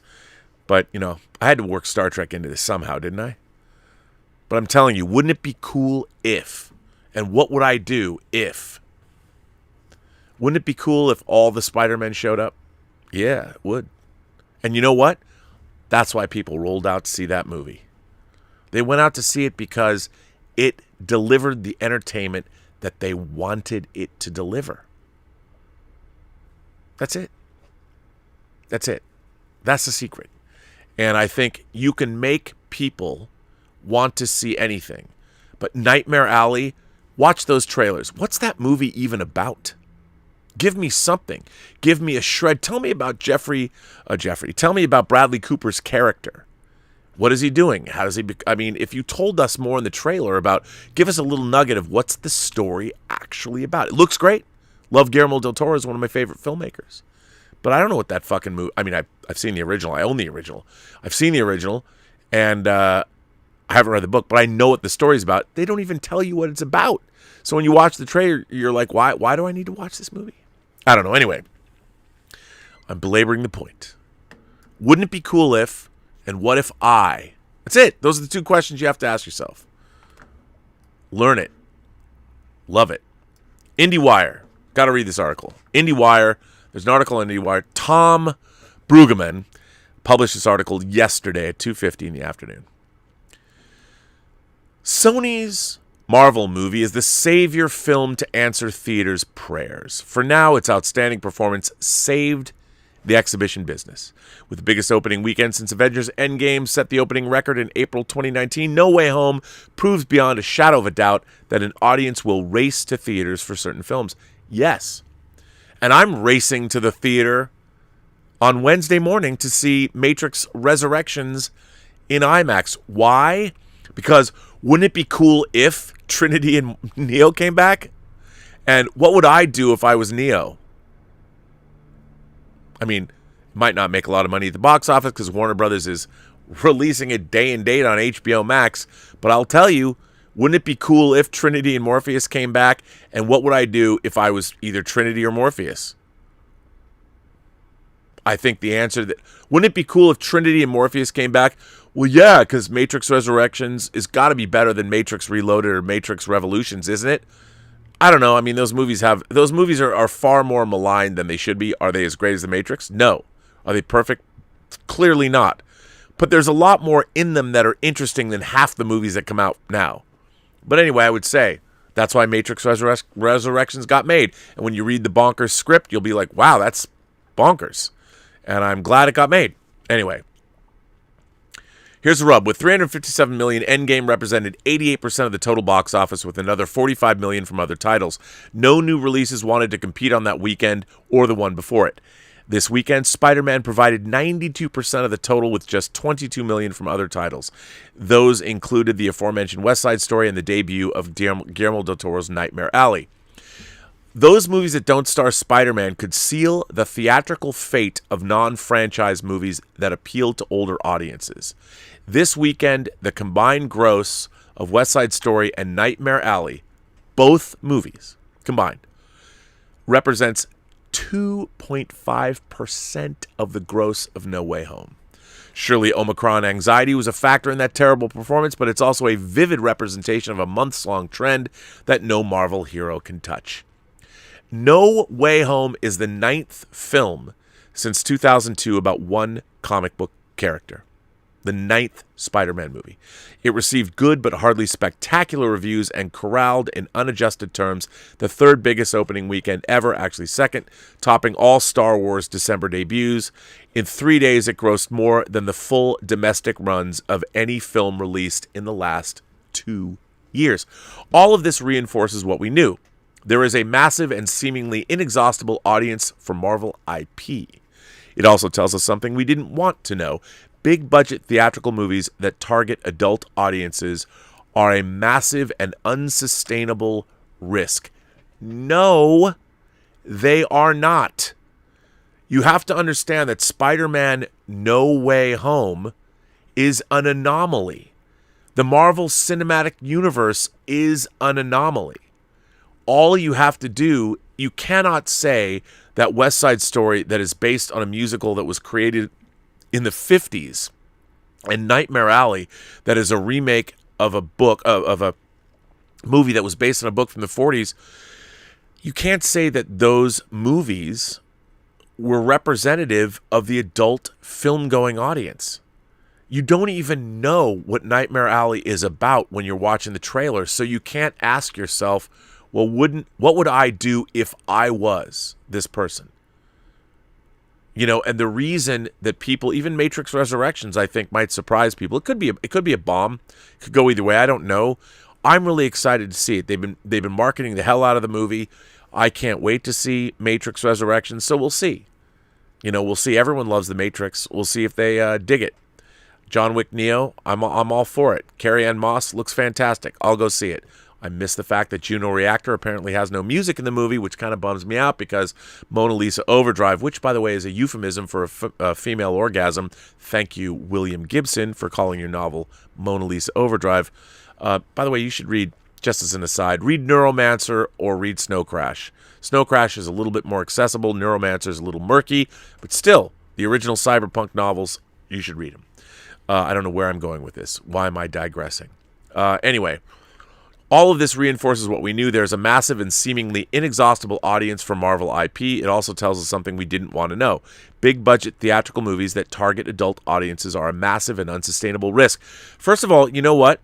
But, I had to work Star Trek into this somehow, didn't I? But I'm telling you, wouldn't it be cool if? And what would I do if? Wouldn't it be cool if all the Spider-Men showed up? Yeah, it would. And you know what? That's why people rolled out to see that movie. They went out to see it because it delivered the entertainment that they wanted it to deliver. That's it. That's it. That's the secret. And I think you can make people want to see anything. But Nightmare Alley, watch those trailers. What's that movie even about? Give me something. Give me a shred. Tell me about Jeffrey. Tell me about Bradley Cooper's character. What is he doing? How does he if you told us more in the trailer give us a little nugget of what's the story actually about. It looks great. Love Guillermo Del Toro is one of my favorite filmmakers. But I don't know what that fucking movie... I've seen the original. I own the original. I've seen the original, and I haven't read the book, but I know what the story's about. They don't even tell you what it's about. So when you watch the trailer, you're like, why do I need to watch this movie? I don't know. Anyway, I'm belaboring the point. Wouldn't it be cool if, and what if I... That's it. Those are the two questions you have to ask yourself. Learn it. Love it. IndieWire. Got to read this article. IndieWire. There's an article on IndieWire. Tom Brueggemann published this article yesterday at 2:50 in the afternoon. Sony's Marvel movie is the savior film to answer theaters' prayers. For now, its outstanding performance saved the exhibition business. With the biggest opening weekend since Avengers Endgame set the opening record in April 2019, No Way Home proves beyond a shadow of a doubt that an audience will race to theaters for certain films. Yes. And I'm racing to the theater on Wednesday morning to see Matrix Resurrections in IMAX. Why? Because wouldn't it be cool if Trinity and Neo came back? And what would I do if I was Neo? It might not make a lot of money at the box office because Warner Brothers is releasing it day and date on HBO Max. But I'll tell you, wouldn't it be cool if Trinity and Morpheus came back? And what would I do if I was either Trinity or Morpheus? I think the answer wouldn't it be cool if Trinity and Morpheus came back? Well, yeah, because Matrix Resurrections is got to be better than Matrix Reloaded or Matrix Revolutions, isn't it? I don't know. Those movies are far more maligned than they should be. Are they as great as The Matrix? No. Are they perfect? Clearly not. But there's a lot more in them that are interesting than half the movies that come out now. But anyway, I would say that's why Matrix Resurrections got made. And when you read the bonkers script, you'll be like, wow, that's bonkers. And I'm glad it got made. Anyway. Here's the rub. With $357 million, Endgame represented 88% of the total box office, with another $45 million from other titles. No new releases wanted to compete on that weekend or the one before it. This weekend, Spider-Man provided 92% of the total, with just $22 million from other titles. Those included the aforementioned West Side Story and the debut of Guillermo Del Toro's Nightmare Alley. Those movies that don't star Spider-Man could seal the theatrical fate of non-franchise movies that appeal to older audiences. This weekend, the combined gross of West Side Story and Nightmare Alley, both movies combined, represents 2.5% of the gross of No Way Home. Surely Omicron anxiety was a factor in that terrible performance, but it's also a vivid representation of a months-long trend that no Marvel hero can touch. No Way Home is the 9th film since 2002 about one comic book character. The 9th Spider-Man movie. It received good but hardly spectacular reviews and corralled in unadjusted terms the 3rd biggest opening weekend ever, actually 2nd, topping all Star Wars December debuts. In 3 days, it grossed more than the full domestic runs of any film released in the last 2 years. All of this reinforces what we knew. There is a massive and seemingly inexhaustible audience for Marvel IP. It also tells us something we didn't want to know. Big-budget theatrical movies that target adult audiences are a massive and unsustainable risk. No, they are not. You have to understand that Spider-Man No Way Home is an anomaly. The Marvel Cinematic Universe is an anomaly. All you have to do, you cannot say that West Side Story that is based on a musical that was created in the 50s and Nightmare Alley that is a remake of a book, of a movie that was based on a book from the 40s, you can't say that those movies were representative of the adult film-going audience. You don't even know what Nightmare Alley is about when you're watching the trailer, so you can't ask yourself, well, what would I do if I was this person? You know, and the reason that people, even Matrix Resurrections, I think might surprise people. It could be a bomb. It could go either way. I don't know. I'm really excited to see it. They've been marketing the hell out of the movie. I can't wait to see Matrix Resurrections. So we'll see. You know, we'll see. Everyone loves the Matrix. We'll see if they dig it. John Wick Neo, I'm all for it. Carrie-Anne Moss looks fantastic. I'll go see it. I miss the fact that Juno Reactor apparently has no music in the movie, which kind of bums me out because Mona Lisa Overdrive, which, by the way, is a euphemism for a female orgasm. Thank you, William Gibson, for calling your novel Mona Lisa Overdrive. By the way, you should read, just as an aside, read Neuromancer or read Snow Crash. Snow Crash is a little bit more accessible. Neuromancer is a little murky, but still, the original cyberpunk novels, you should read them. I don't know where I'm going with this. Why am I digressing? Anyway, all of this reinforces what we knew. There's a massive and seemingly inexhaustible audience for Marvel IP. It also tells us something we didn't want to know. Big-budget theatrical movies that target adult audiences are a massive and unsustainable risk. First of all, you know what?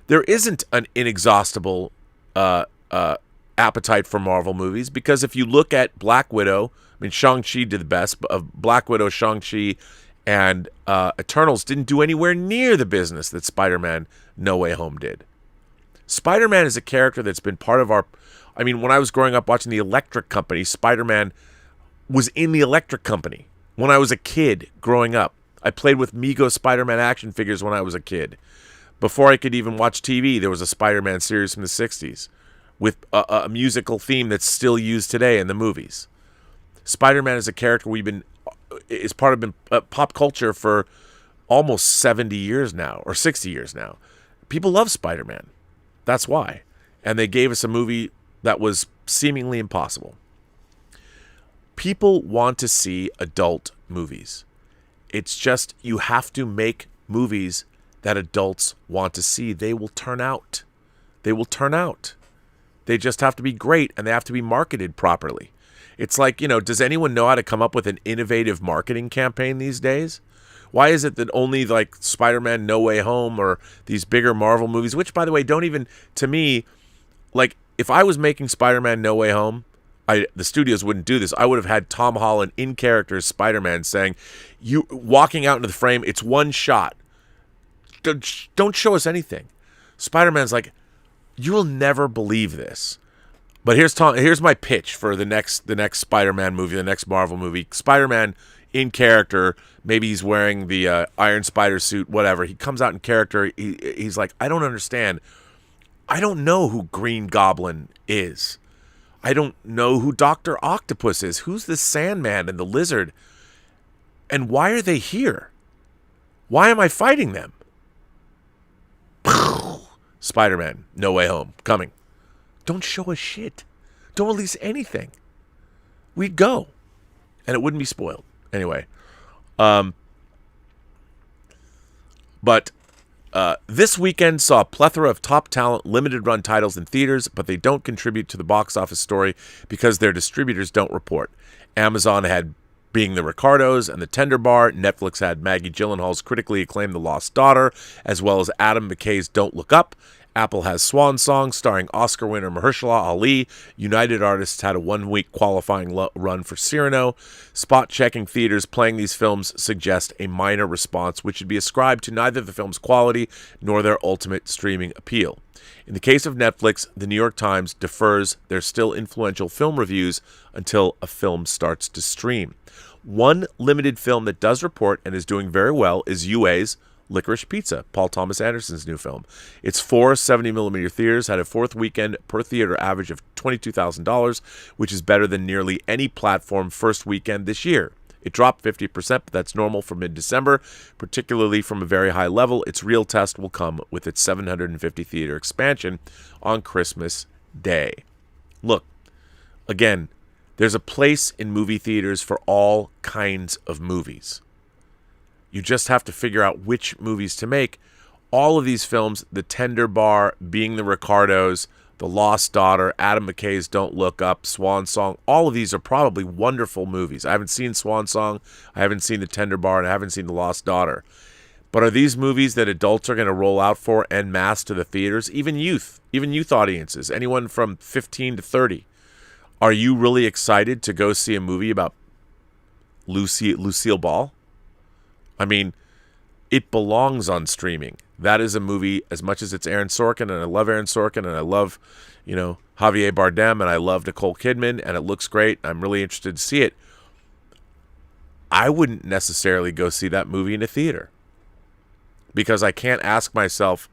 There isn't an inexhaustible appetite for Marvel movies, because if you look at Black Widow, I mean, Shang-Chi did the best, but of Black Widow, Shang-Chi, and Eternals didn't do anywhere near the business that Spider-Man No Way Home did. Spider-Man is a character that's been part of our... I mean, when I was growing up watching The Electric Company, Spider-Man was in The Electric Company. When I was a kid growing up, I played with Mego Spider-Man action figures when I was a kid. Before I could even watch TV, there was a Spider-Man series from the 60s with a musical theme that's still used today in the movies. Spider-Man is a character is part of pop culture for almost 70 years now, or 60 years now. People love Spider-Man. That's why. And they gave us a movie that was seemingly impossible. People want to see adult movies. It's just, you have to make movies that adults want to see. They will turn out. They will turn out. They just have to be great, and they have to be marketed properly. It's like, you know, does anyone know how to come up with an innovative marketing campaign these days? Why is it that only like Spider-Man No Way Home or these bigger Marvel movies, which, by the way, don't even, to me, like, if I was making Spider-Man No Way Home, the studios wouldn't do this. I would have had Tom Holland in character as Spider-Man saying, you walking out into the frame, it's one shot. Don't show us anything. Spider-Man's like, you will never believe this. But here's my pitch for the next Spider-Man movie, the next Marvel movie. Spider-Man in character, maybe he's wearing the Iron Spider suit, whatever. He comes out in character. He's like, I don't understand. I don't know who Green Goblin is. I don't know who Dr. Octopus is. Who's the Sandman and the Lizard? And why are they here? Why am I fighting them? Spider-Man, No Way Home, coming. Don't show us shit. Don't release anything. We'd go. And it wouldn't be spoiled. Anyway. But this weekend saw a plethora of top talent limited run titles in theaters, but they don't contribute to the box office story because their distributors don't report. Amazon had Being the Ricardos and The Tender Bar. Netflix had Maggie Gyllenhaal's critically acclaimed The Lost Daughter, as well as Adam McKay's Don't Look Up. Apple has Swan Song, starring Oscar winner Mahershala Ali. United Artists had a one-week qualifying run for Cyrano. Spot-checking theaters playing these films suggest a minor response, which should be ascribed to neither the film's quality nor their ultimate streaming appeal. In the case of Netflix, the New York Times defers their still influential film reviews until a film starts to stream. One limited film that does report and is doing very well is UA's Licorice Pizza, Paul Thomas Anderson's new film. Its 4 70mm theaters had a fourth weekend per theater average of $22,000, which is better than nearly any platform first weekend this year. It dropped 50%, but that's normal for mid-December, particularly from a very high level. Its real test will come with its 750 theater expansion on Christmas Day. Look, again, there's a place in movie theaters for all kinds of movies. You just have to figure out which movies to make. All of these films, The Tender Bar, Being the Ricardos, The Lost Daughter, Adam McKay's Don't Look Up, Swan Song, all of these are probably wonderful movies. I haven't seen Swan Song, I haven't seen The Tender Bar, and I haven't seen The Lost Daughter. But are these movies that adults are going to roll out for en masse to the theaters? Even youth audiences, anyone from 15 to 30. Are you really excited to go see a movie about Lucille Ball? I mean, it belongs on streaming. That is a movie, as much as it's Aaron Sorkin, and I love Aaron Sorkin, and I love, Javier Bardem, and I love Nicole Kidman, and it looks great. I'm really interested to see it. I wouldn't necessarily go see that movie in a theater, because I can't ask myself,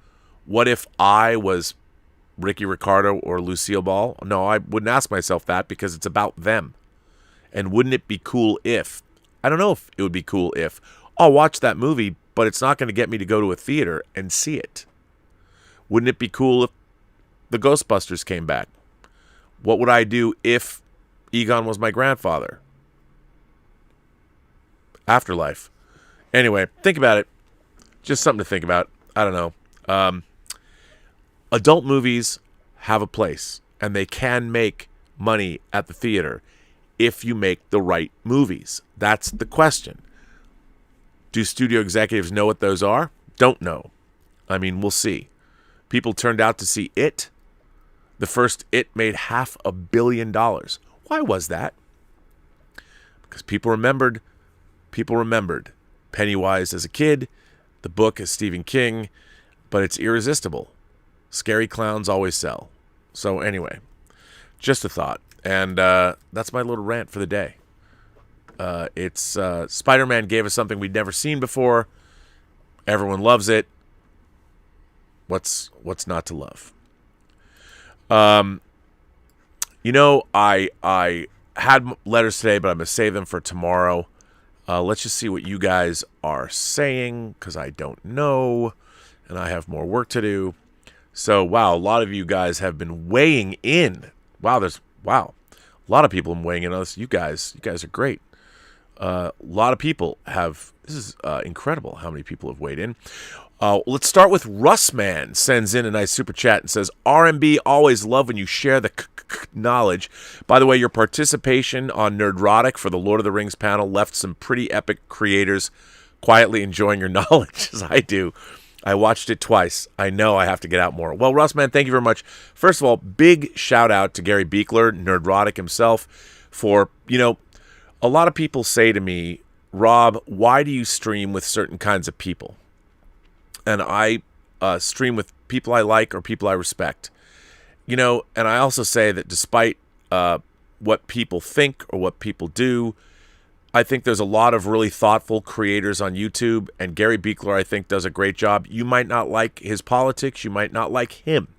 what if I was Ricky Ricardo or Lucille Ball? No, I wouldn't ask myself that, because it's about them. And wouldn't it be cool if, I don't know if it would be cool if, I'll watch that movie, but it's not going to get me to go to a theater and see it. Wouldn't it be cool if the Ghostbusters came back? What would I do if Egon was my grandfather? Afterlife. Anyway, think about it. Just something to think about. I don't know. Adult movies have a place, and they can make money at the theater if you make the right movies. That's the question. Do studio executives know what those are? Don't know. I mean, we'll see. People turned out to see It. The first It made $500 million. Why was that? Because people remembered Pennywise as a kid, the book as Stephen King, but it's irresistible. Scary clowns always sell. So anyway, just a thought. And that's my little rant for the day. It's Spider-Man gave us something we'd never seen before. Everyone loves it. What's not to love? I had letters today, but I'm gonna save them for tomorrow. Let's just see what you guys are saying, because I don't know, and I have more work to do. So wow, a lot of you guys have been weighing in. Wow, a lot of people weighing in on this. You guys are great. A lot of people have. This is incredible how many people have weighed in. Let's start with Russman. Sends in a nice super chat and says, RMB, always love when you share the knowledge. By the way, your participation on Nerdrotic for the Lord of the Rings panel left some pretty epic creators quietly enjoying your knowledge, as I do. I watched it twice. I know I have to get out more. Well, Russman, thank you very much. First of all, big shout out to Gary Beekler, Nerdrotic himself, for, a lot of people say to me, Rob, why do you stream with certain kinds of people? And I stream with people I like or people I respect. And I also say that despite what people think or what people do, I think there's a lot of really thoughtful creators on YouTube, and Gary Beekler, I think, does a great job. You might not like his politics, you might not like him,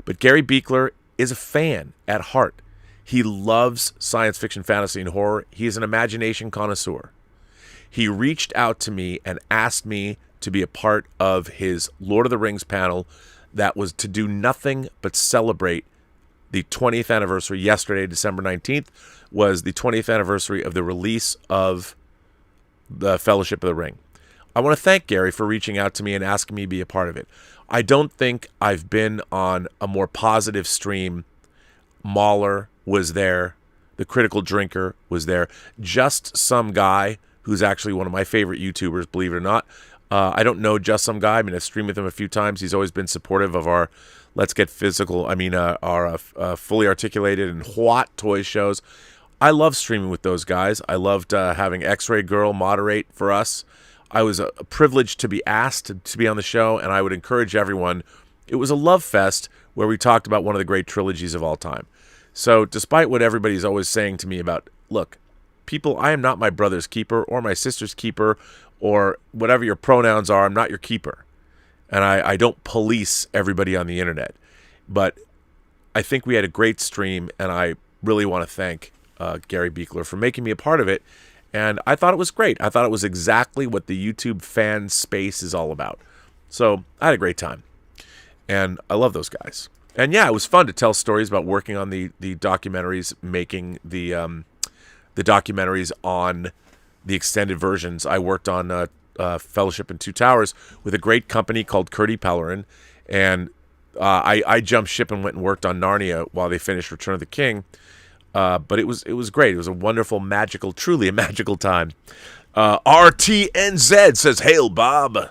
but Gary Beekler is a fan at heart. He loves science fiction, fantasy, and horror. He is an imagination connoisseur. He reached out to me and asked me to be a part of his Lord of the Rings panel that was to do nothing but celebrate the 20th anniversary. Yesterday, December 19th, was the 20th anniversary of the release of the Fellowship of the Ring. I want to thank Gary for reaching out to me and asking me to be a part of it. I don't think I've been on a more positive stream. Mahler was there. The Critical Drinker was there. Just Some Guy, who's actually one of my favorite YouTubers, believe it or not. I don't know Just Some Guy. I mean, I've streamed with him a few times. He's always been supportive of our Let's Get Physical, our Fully Articulated and What toy shows. I love streaming with those guys. I loved having X-Ray Girl moderate for us. I was privileged to be asked to be on the show, and I would encourage everyone. It was a love fest where we talked about one of the great trilogies of all time. So despite what everybody's always saying to me about, look, people, I am not my brother's keeper or my sister's keeper or whatever your pronouns are. I'm not your keeper. And I don't police everybody on the internet. But I think we had a great stream, and I really want to thank Gary Beekler for making me a part of it. And I thought it was great. I thought it was exactly what the YouTube fan space is all about. So I had a great time. And I love those guys. And yeah, it was fun to tell stories about working on the documentaries, making the documentaries on the extended versions. I worked on Fellowship in Two Towers with a great company called Curdy Pellerin. And I jumped ship and went and worked on Narnia while they finished Return of the King. But it was great. It was a wonderful, magical, truly a magical time. RTNZ says, "Hail, Bob.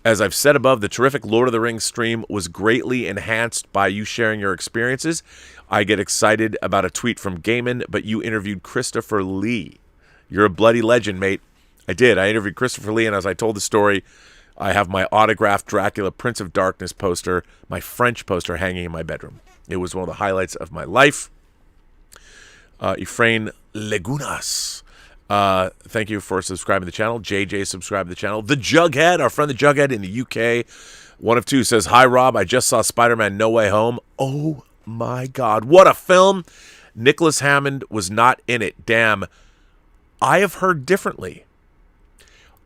As I've said above, the terrific Lord of the Rings stream was greatly enhanced by you sharing your experiences. I get excited about a tweet from Gaiman, but you interviewed Christopher Lee. You're a bloody legend, mate." I did. I interviewed Christopher Lee, and as I told the story, I have my autographed Dracula Prince of Darkness poster, my French poster, hanging in my bedroom. It was one of the highlights of my life. Efrain Legunas, thank you for subscribing to the channel. JJ subscribed to the channel. The Jughead, our friend the Jughead in the UK, one of two, says, "Hi Rob, I just saw Spider-Man No Way Home. Oh my God, what a film. Nicholas Hammond was not in it. Damn." I have heard differently.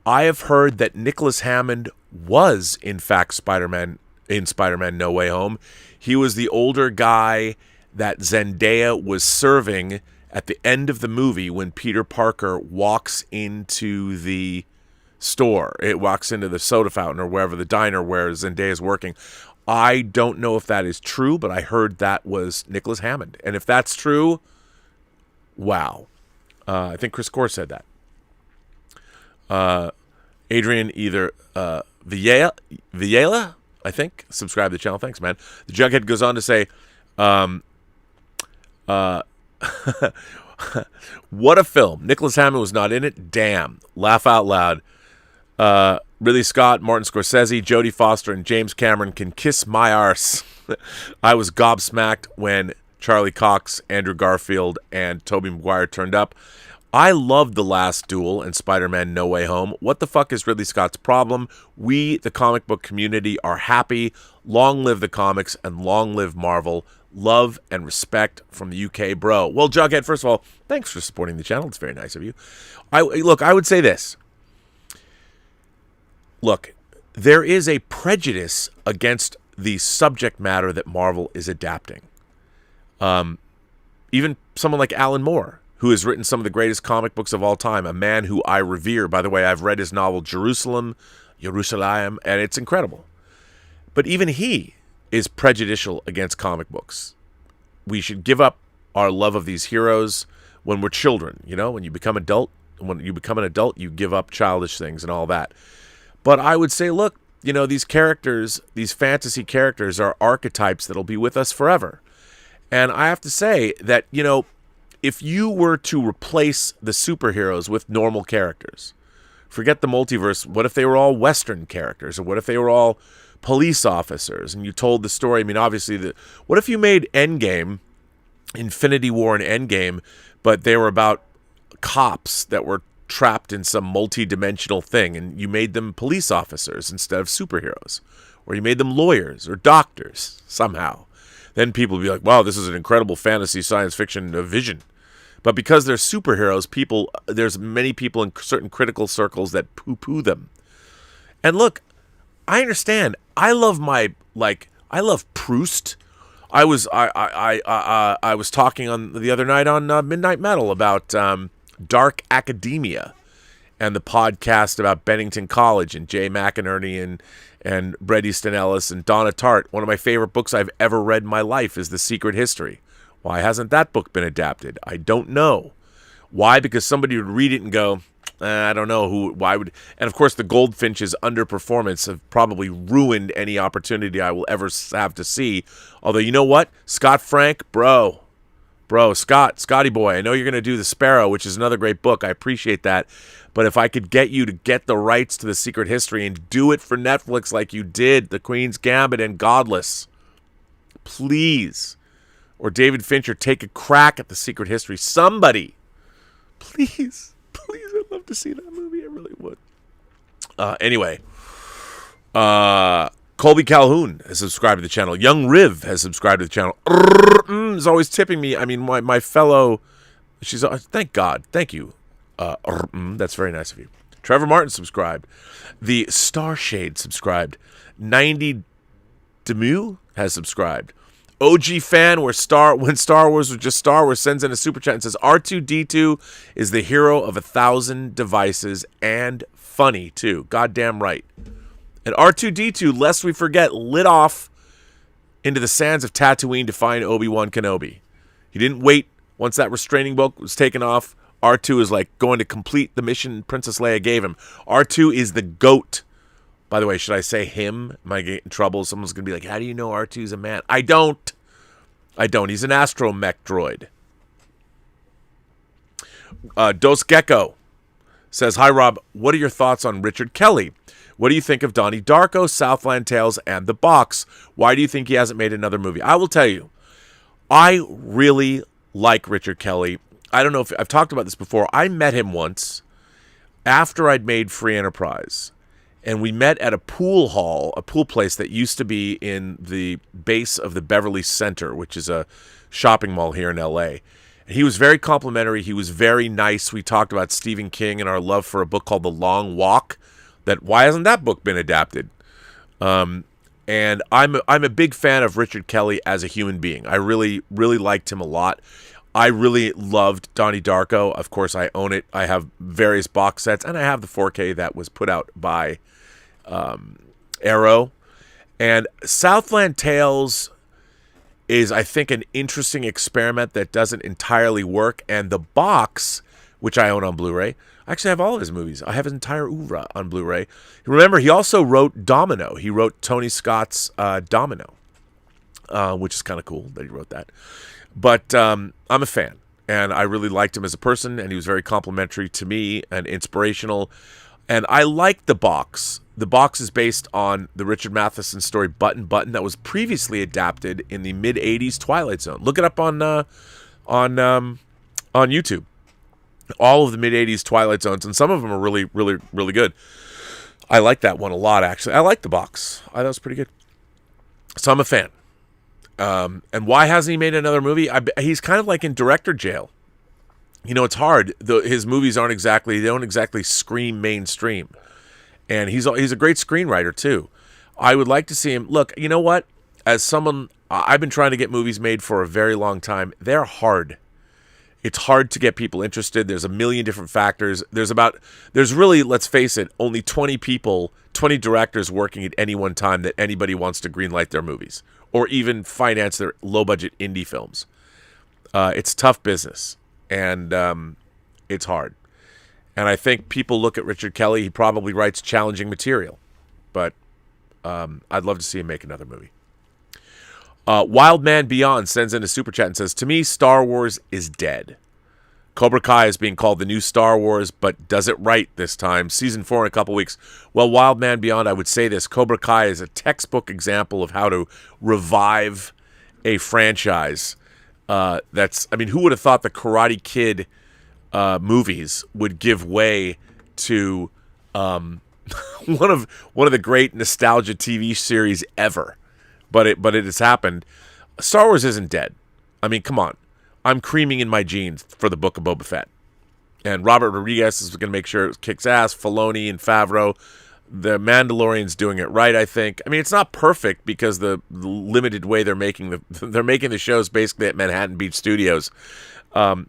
I have heard that Nicholas Hammond was in fact Spider-Man in Spider-Man No Way Home. He was the older guy that Zendaya was serving at the end of the movie when Peter Parker walks into the store. It walks into the soda fountain or wherever, the diner where Zendaya's working. I don't know if that is true, but I heard that was Nicholas Hammond. And if that's true, wow. I think Chris Core said that. Adrian either Villela, I think, subscribe to the channel. Thanks, man. The Jughead goes on to say, what a film. Nicholas Hammond was not in it. Damn. Laugh out loud. Ridley Scott, Martin Scorsese, Jodie Foster, and James Cameron can kiss my arse. I was gobsmacked when Charlie Cox, Andrew Garfield, and Tobey Maguire turned up. I loved The Last Duel and Spider-Man No Way Home. What the fuck is Ridley Scott's problem? We, the comic book community, are happy. Long live the comics and long live Marvel. Love and respect from the UK, bro. Well, Jughead, first of all, thanks for supporting the channel. It's very nice of you. I would say this. Look, there is a prejudice against the subject matter that Marvel is adapting. Even someone like Alan Moore, who has written some of the greatest comic books of all time, a man who I revere. By the way, I've read his novel Jerusalem, and it's incredible. But even he is prejudicial against comic books. We should give up our love of these heroes when we're children. You know, when you become an adult, you give up childish things and all that. But I would say, look, you know, these characters, these fantasy characters are archetypes that'll be with us forever. And I have to say that, you know, if you were to replace the superheroes with normal characters, forget the multiverse, what if they were all Western characters? Or what if they were all police officers? And you told the story, I mean, obviously, what if you made Endgame, Infinity War and Endgame, but they were about cops that were trapped in some multi-dimensional thing, and you made them police officers instead of superheroes? Or you made them lawyers or doctors somehow. Then people would be like, wow, this is an incredible fantasy science fiction vision. But because they're superheroes, there's many people in certain critical circles that poo-poo them. And look, I understand. I love my, I love Proust. I was talking on the other night on Midnight Metal about Dark Academia and the podcast about Bennington College and Jay McInerney and Bret Easton Ellis and Donna Tartt. One of my favorite books I've ever read in my life is The Secret History. Why hasn't that book been adapted? I don't know. Why? Because somebody would read it and go, I don't know why would. And of course, the Goldfinch's underperformance have probably ruined any opportunity I will ever have to see. Although, you know what? Scott Frank, Scotty boy, I know you're going to do The Sparrow, which is another great book. I appreciate that. But if I could get you to get the rights to The Secret History and do it for Netflix like you did The Queen's Gambit and Godless, please. Or David Fincher, take a crack at The Secret History. Somebody. Please, I'd love to see that movie. I really would. Anyway, Colby Calhoun has subscribed to the channel. Young Riv has subscribed to the channel. Is always tipping me. I mean, my fellow. She's. Thank God. Thank you. That's very nice of you. Trevor Martin subscribed. The Starshade subscribed. 90 Demu has subscribed. OG fan when Star Wars was just Star Wars sends in a super chat and says R2D2 is the hero of 1,000 devices and funny too. Goddamn right. And R2D2, lest we forget, lit off into the sands of Tatooine to find Obi-Wan Kenobi. He didn't wait. Once that restraining bolt was taken off, R2 is like going to complete the mission Princess Leia gave him. R2 is the GOAT. By the way, should I say him? Am I getting in trouble? Someone's going to be like, how do you know R2's a man? I don't. He's an astromech droid. Dos Gecko says, hi, Rob. What are your thoughts on Richard Kelly? What do you think of Donnie Darko, Southland Tales, and The Box? Why do you think he hasn't made another movie? I will tell you, I really like Richard Kelly. I don't know if I've talked about this before. I met him once after I'd made Free Enterprise. And we met at a pool place that used to be in the base of the Beverly Center, which is a shopping mall here in L.A. And he was very complimentary. He was very nice. We talked about Stephen King and our love for a book called The Long Walk. Why hasn't that book been adapted? And I'm a big fan of Richard Kelly as a human being. I really, really liked him a lot. I really loved Donnie Darko. Of course, I own it. I have various box sets, and I have the 4K that was put out by Arrow. And Southland Tales is, I think, an interesting experiment that doesn't entirely work. And The Box, which I own on Blu-ray, I actually have all of his movies. I have his entire oeuvre on Blu-ray. Remember, he also wrote Domino. He wrote Tony Scott's Domino, which is kind of cool that he wrote that. But I'm a fan, and I really liked him as a person, and he was very complimentary to me and inspirational. And I like The Box. The Box is based on the Richard Matheson story Button Button that was previously adapted in the mid-'80s Twilight Zone. Look it up on YouTube. All of the mid-'80s Twilight Zones, and some of them are really, really, really good. I like that one a lot, actually. I like The Box. I thought it was pretty good. So I'm a fan. And why hasn't he made another movie? He's kind of like in director jail. You know, it's hard. His movies they don't exactly scream mainstream. And he's a great screenwriter, too. I would like to see him. Look, you know what? As someone, I've been trying to get movies made for a very long time. They're hard. It's hard to get people interested. There's a million different factors. There's really, let's face it, only 20 directors working at any one time that anybody wants to greenlight their movies or even finance their low-budget indie films. It's tough business, and it's hard. And I think people look at Richard Kelly, he probably writes challenging material. But I'd love to see him make another movie. Wild Man Beyond sends in a super chat and says, to me, Star Wars is dead. Cobra Kai is being called the new Star Wars, but does it right this time. Season 4 in a couple weeks. Well, Wild Man Beyond, I would say this. Cobra Kai is a textbook example of how to revive a franchise. Who would have thought the Karate Kid movies would give way to one of the great nostalgia TV series ever? But it has happened. Star Wars isn't dead. I mean, come on. I'm creaming in my jeans for the Book of Boba Fett. And Robert Rodriguez is going to make sure it kicks ass. Filoni and Favreau, The Mandalorian's doing it right, I think. I mean, it's not perfect because the limited way they're making the shows basically at Manhattan Beach Studios,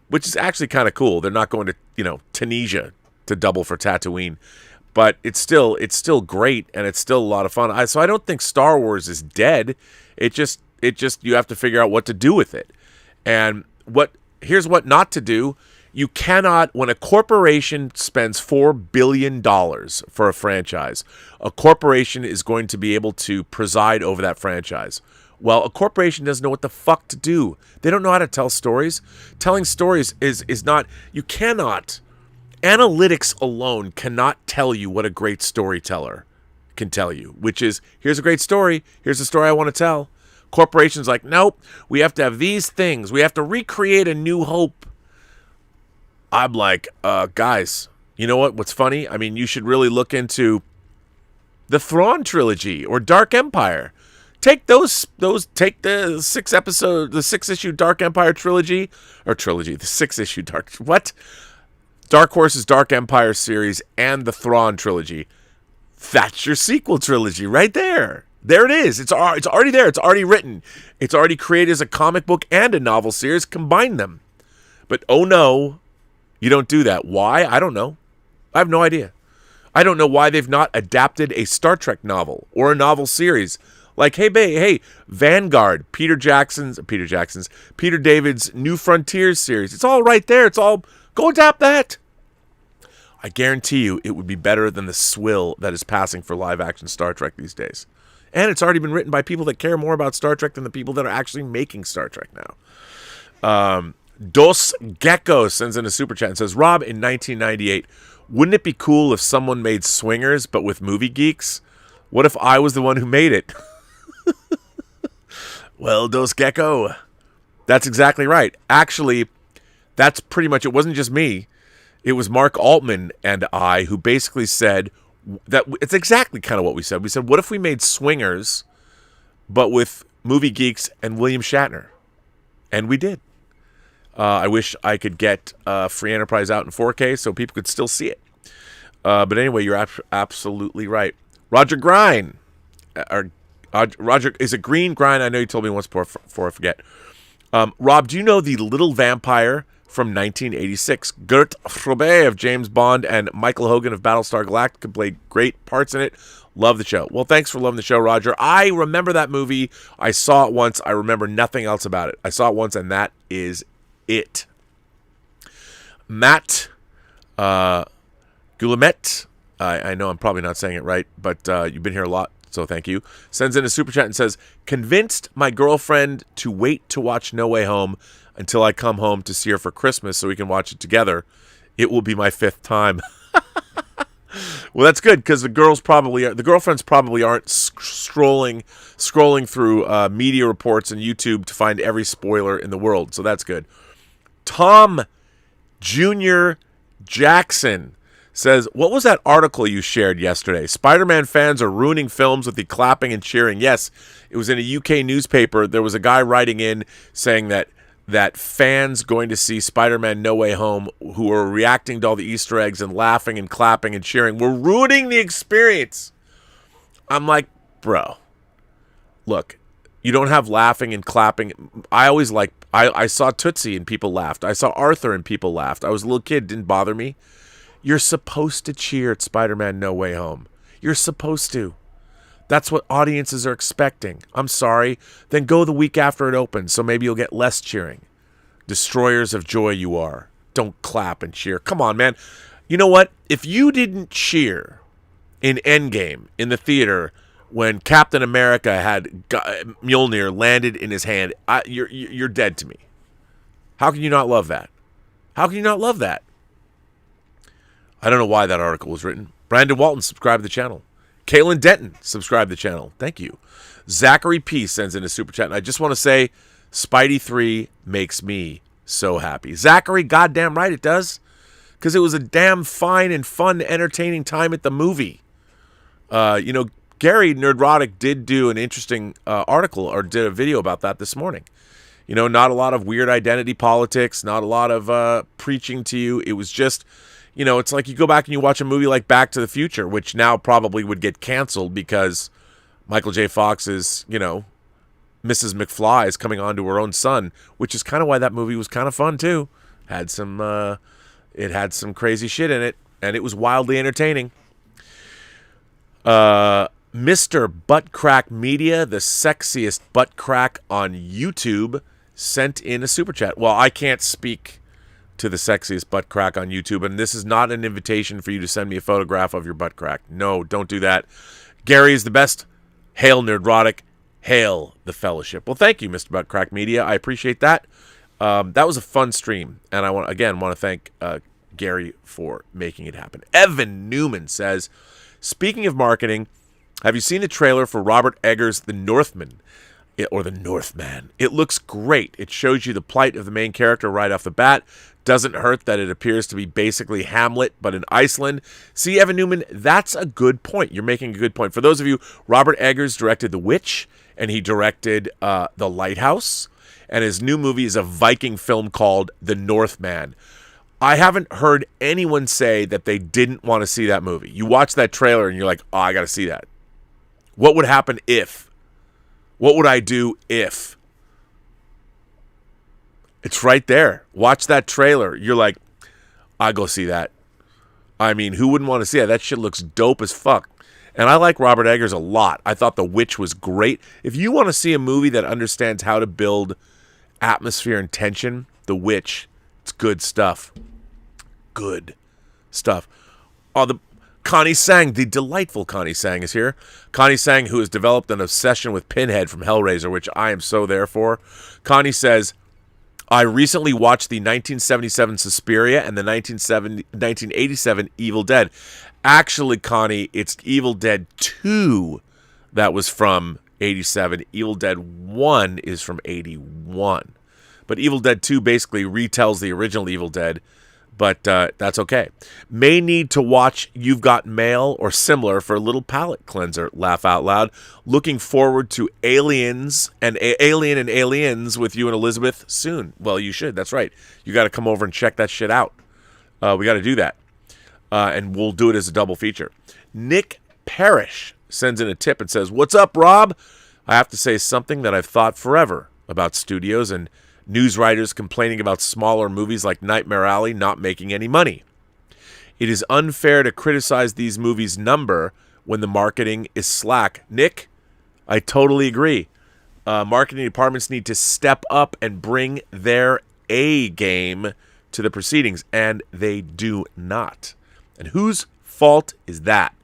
which is actually kind of cool. They're not going to Tunisia to double for Tatooine, but it's still great and it's still a lot of fun. So I don't think Star Wars is dead. It just you have to figure out what to do with it, and here's what not to do. You cannot, when a corporation spends $4 billion for a franchise, a corporation is going to be able to preside over that franchise. Well, a corporation doesn't know what the fuck to do. They don't know how to tell stories. Telling stories is not, you cannot, analytics alone cannot tell you what a great storyteller can tell you, which is, here's a great story, here's the story I want to tell. Corporations like, nope, we have to have these things. We have to recreate a new hope. I'm like, guys, you know what? What's funny? I mean, you should really look into the Thrawn trilogy or Dark Empire. Take take the 6-issue Dark Empire trilogy, the 6-issue Dark Horse's Dark Empire series and the Thrawn trilogy. That's your sequel trilogy right there. There it is. It's already there. It's already written. It's already created as a comic book and a novel series. Combine them. But oh no. You don't do that. Why? I don't know. I have no idea. I don't know why they've not adapted a Star Trek novel or a novel series. Like, hey, Vanguard, Peter David's New Frontiers series. It's all right there. Go adapt that. I guarantee you it would be better than the swill that is passing for live-action Star Trek these days. And it's already been written by people that care more about Star Trek than the people that are actually making Star Trek now. Dos Gecko sends in a super chat and says, Rob, in 1998, wouldn't it be cool if someone made Swingers but with movie geeks? What if I was the one who made it? Well, Dos Gecko, that's exactly right. Actually, that's pretty much, it wasn't just me. It was Mark Altman and I who basically said that it's exactly kind of what we said. We said, what if we made Swingers but with movie geeks and William Shatner? And we did. I wish I could get Free Enterprise out in 4K so people could still see it. But anyway, you're absolutely right. Roger Grine. Roger, is it Green Grine? I know you told me once before I forget. Rob, do you know the Little Vampire from 1986? Gert Frobet of James Bond and Michael Hogan of Battlestar Galactica played great parts in it. Love the show. Well, thanks for loving the show, Roger. I remember that movie. I saw it once. I remember nothing else about it. I saw it once, and that is it. Matt Guillemette, I know I'm probably not saying it right, but you've been here a lot, so thank you. Sends in a super chat and says, convinced my girlfriend to wait to watch No Way Home until I come home to see her for Christmas so we can watch it together. It will be my 5th time. Well, that's good because the girlfriends probably aren't scrolling through media reports and YouTube to find every spoiler in the world, so that's good. Tom Jr. Jackson says, what was that article you shared yesterday? Spider-Man fans are ruining films with the clapping and cheering. Yes, it was in a UK newspaper. There was a guy writing in saying that fans going to see Spider-Man No Way Home who were reacting to all the Easter eggs and laughing and clapping and cheering were ruining the experience. I'm like, bro, look, you don't have laughing and clapping. I saw Tootsie and people laughed. I saw Arthur and people laughed. I was a little kid, didn't bother me. You're supposed to cheer at Spider-Man No Way Home. You're supposed to. That's what audiences are expecting. I'm sorry. Then go the week after it opens, so maybe you'll get less cheering. Destroyers of joy you are. Don't clap and cheer. Come on, man. You know what? If you didn't cheer in Endgame in the theater when Captain America had Mjolnir landed in his hand, you're dead to me. How can you not love that? How can you not love that? I don't know why that article was written. Brandon Walton, subscribe to the channel. Kaylin Denton, subscribe to the channel. Thank you. Zachary P. sends in a super chat. And I just want to say, Spidey 3 makes me so happy. Zachary, goddamn right it does. Because it was a damn fine and fun, entertaining time at the movie. Gary Nerdrotic did do an interesting article or did a video about that this morning. Not a lot of weird identity politics, not a lot of preaching to you. It was just You know, it's like you go back and you watch a movie like Back to the Future, which now probably would get canceled because Michael J. Fox is, you know, Mrs. McFly is coming on to her own son, which is kind of why that movie was kind of fun too. It had some crazy shit in it, and it was wildly entertaining. Mr. Buttcrack Media, the sexiest butt crack on YouTube, sent in a super chat. Well, I can't speak to the sexiest butt crack on YouTube, and this is not an invitation for you to send me a photograph of your butt crack. No, don't do that. Gary is the best. Hail Nerdrotic. Hail the fellowship. Well, thank you, Mr. Buttcrack Media. I appreciate that. That was a fun stream, and I want to thank Gary for making it happen. Evan Newman says, speaking of marketing, have you seen the trailer for Robert Eggers' The Northman? Or The Northman. It looks great. It shows you the plight of the main character right off the bat. Doesn't hurt that it appears to be basically Hamlet, but in Iceland. See, Evan Newman, that's a good point. You're making a good point. For those of you, Robert Eggers directed The Witch, and he directed The Lighthouse, and his new movie is a Viking film called The Northman. I haven't heard anyone say that they didn't want to see that movie. You watch that trailer and you're like, oh, I got to see that. What would happen if? What would I do if? It's right there. Watch that trailer. You're like, I go see that. I mean, who wouldn't want to see that? That shit looks dope as fuck. And I like Robert Eggers a lot. I thought The Witch was great. If you want to see a movie that understands how to build atmosphere and tension, The Witch, it's good stuff. Good stuff. Oh, Connie Sang, the delightful Connie Sang is here. Connie Sang, who has developed an obsession with Pinhead from Hellraiser, which I am so there for. Connie says, I recently watched the 1977 Suspiria and the 1987 Evil Dead. Actually, Connie, it's Evil Dead 2 that was from 87. Evil Dead 1 is from 81. But Evil Dead 2 basically retells the original Evil Dead, but that's okay. May need to watch You've Got Mail or similar for a little palate cleanser. Laugh out loud. Looking forward to Aliens and Alien and Aliens with you and Elizabeth soon. Well, you should. That's right. You got to come over and check that shit out. We got to do that. And we'll do it as a double feature. Nick Parrish sends in a tip and says, what's up, Rob? I have to say something that I've thought forever about studios and news writers complaining about smaller movies like Nightmare Alley not making any money. It is unfair to criticize these movies' number when the marketing is slack. Nick, I totally agree. Marketing departments need to step up and bring their A game to the proceedings, and they do not. And whose fault is that?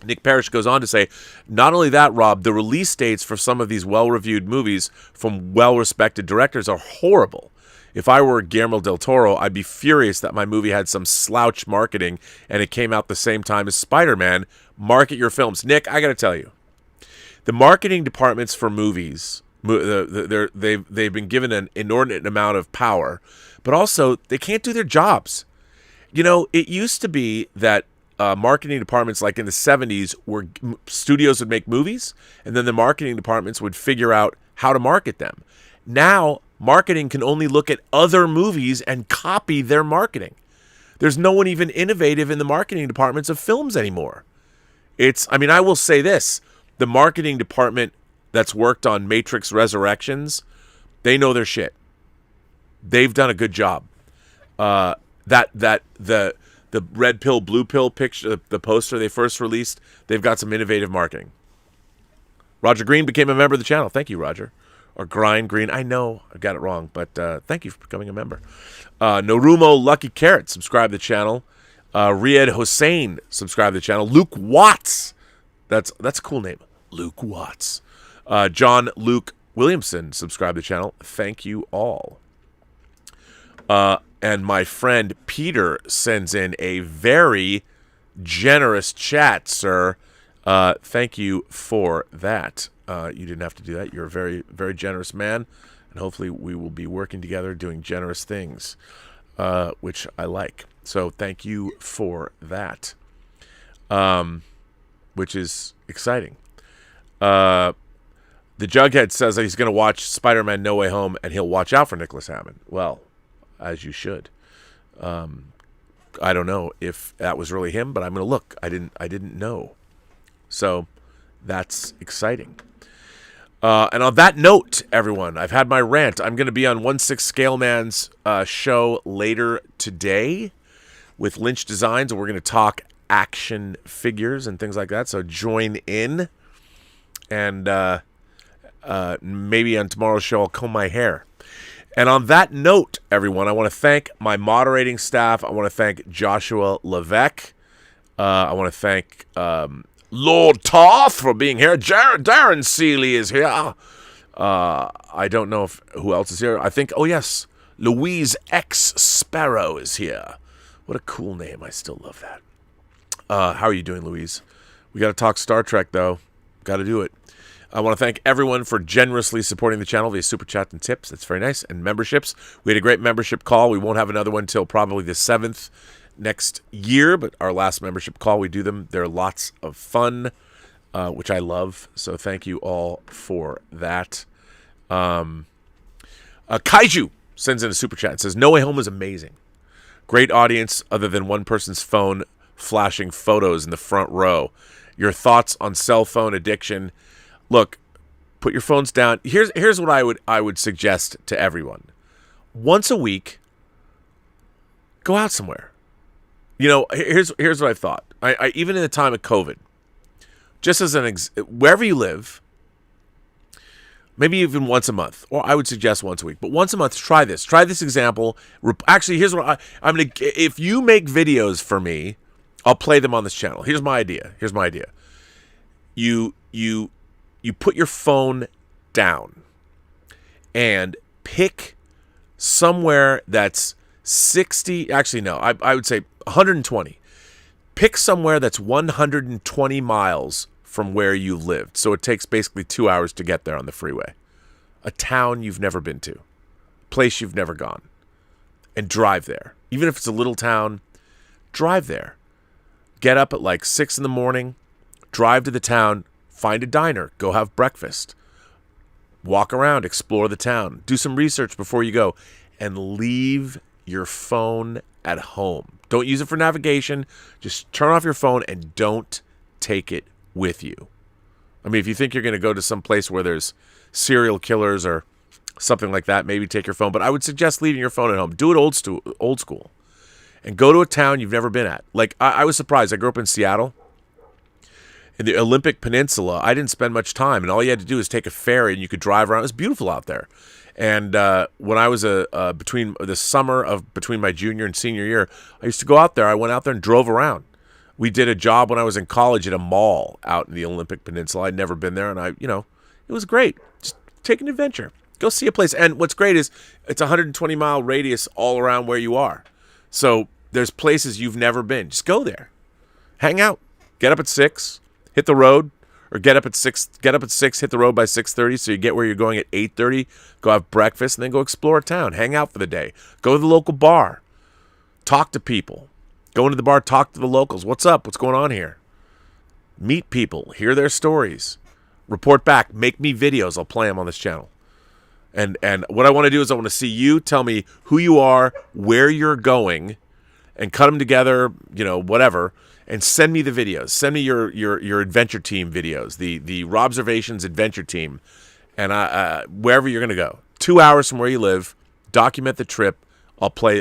Nick Parrish goes on to say, not only that, Rob, the release dates for some of these well-reviewed movies from well-respected directors are horrible. If I were Guillermo Del Toro, I'd be furious that my movie had some slouch marketing and it came out the same time as Spider-Man. Market your films. Nick, I got to tell you, the marketing departments for movies, they've been given an inordinate amount of power, but also they can't do their jobs. You know, it used to be that marketing departments, like in the 70s, where studios would make movies, and then the marketing departments would figure out how to market them. Now, marketing can only look at other movies and copy their marketing. There's no one even innovative in the marketing departments of films anymore. I will say this. The marketing department that's worked on Matrix Resurrections, they know their shit. They've done a good job. The red pill, blue pill picture, the poster they first released, they've got some innovative marketing. Roger Green became a member of the channel. Thank you, Roger. Or Green. I know I got it wrong, but thank you for becoming a member. Norumo Lucky Carrot, subscribe to the channel. Riyad Hossein, subscribe to the channel. Luke Watts, that's a cool name. Luke Watts. John Luke Williamson, subscribe to the channel. Thank you all. And my friend Peter sends in a very generous chat, sir. Thank you for that. You didn't have to do that. You're a very, very generous man. And hopefully we will be working together doing generous things, which I like. So thank you for that, which is exciting. The Jughead says that he's going to watch Spider-Man No Way Home and he'll watch out for Nicholas Hammond. Well, as you should. I don't know if that was really him, but I'm going to look. I didn't know. So that's exciting. And on that note, everyone, I've had my rant. I'm going to be on 1/6 Scale Man's show later today with Lynch Designs, and we're going to talk action figures and things like that. So join in, and maybe on tomorrow's show I'll comb my hair. And on that note, everyone, I want to thank my moderating staff. I want to thank Joshua Levesque. I want to thank Lord Toth for being here. Darren Seeley is here. I don't know who else is here. I think, oh yes, Louise X Sparrow is here. What a cool name. I still love that. How are you doing, Louise? We got to talk Star Trek, though. Got to do it. I want to thank everyone for generously supporting the channel via Super Chat and tips. That's very nice. And memberships. We had a great membership call. We won't have another one until probably the 7th next year, but our last membership call, we do them. They're lots of fun, which I love. So thank you all for that. Kaiju sends in a Super Chat and says, No Way Home is amazing. Great audience other than one person's phone flashing photos in the front row. Your thoughts on cell phone addiction? Look, put your phones down. Here's what I would suggest to everyone. Once a week, go out somewhere. You know, here's what I've thought. I even in the time of COVID, just as wherever you live, maybe even once a month, or I would suggest once a week, but once a month, try this. Try this example. Actually, here's what I'm gonna. If you make videos for me, I'll play them on this channel. Here's my idea. You put your phone down and pick somewhere that's 60. Actually, no, I would say 120. Pick somewhere that's 120 miles from where you lived. So it takes basically 2 hours to get there on the freeway. A town you've never been to. Place you've never gone. And drive there. Even if it's a little town, drive there. Get up at like 6 in the morning. Drive to the town. Find a diner. Go have breakfast. Walk around. Explore the town. Do some research before you go. And leave your phone at home. Don't use it for navigation. Just turn off your phone and don't take it with you. I mean, if you think you're going to go to some place where there's serial killers or something like that, maybe take your phone. But I would suggest leaving your phone at home. Do it old school. And go to a town you've never been at. Like, I was surprised. I grew up in Seattle. In the Olympic Peninsula, I didn't spend much time. And all you had to do is take a ferry and you could drive around. It was beautiful out there. And when I was between the summer of between my junior and senior year, I used to go out there. I went out there and drove around. We did a job when I was in college at a mall out in the Olympic Peninsula. I'd never been there, and it was great. Just take an adventure. Go see a place. And what's great is it's a 120-mile radius all around where you are. So there's places you've never been. Just go there. Hang out. Get up at 6, hit the road. Or get up at 6, hit the road by 6:30 so you get where you're going at 8:30, go have breakfast, and then go explore a town. Hang out for the day. Go to the local bar. Talk to people. Go into the bar, talk to the locals. What's up? What's going on here? Meet people. Hear their stories. Report back. Make me videos. I'll play them on this channel. And what I want to do is I want to see you tell me who you are, where you're going, and cut them together, whatever. And send me the videos. Send me your adventure team videos, the Robservations adventure team, and wherever you're gonna go. 2 hours from where you live. Document the trip. I'll play.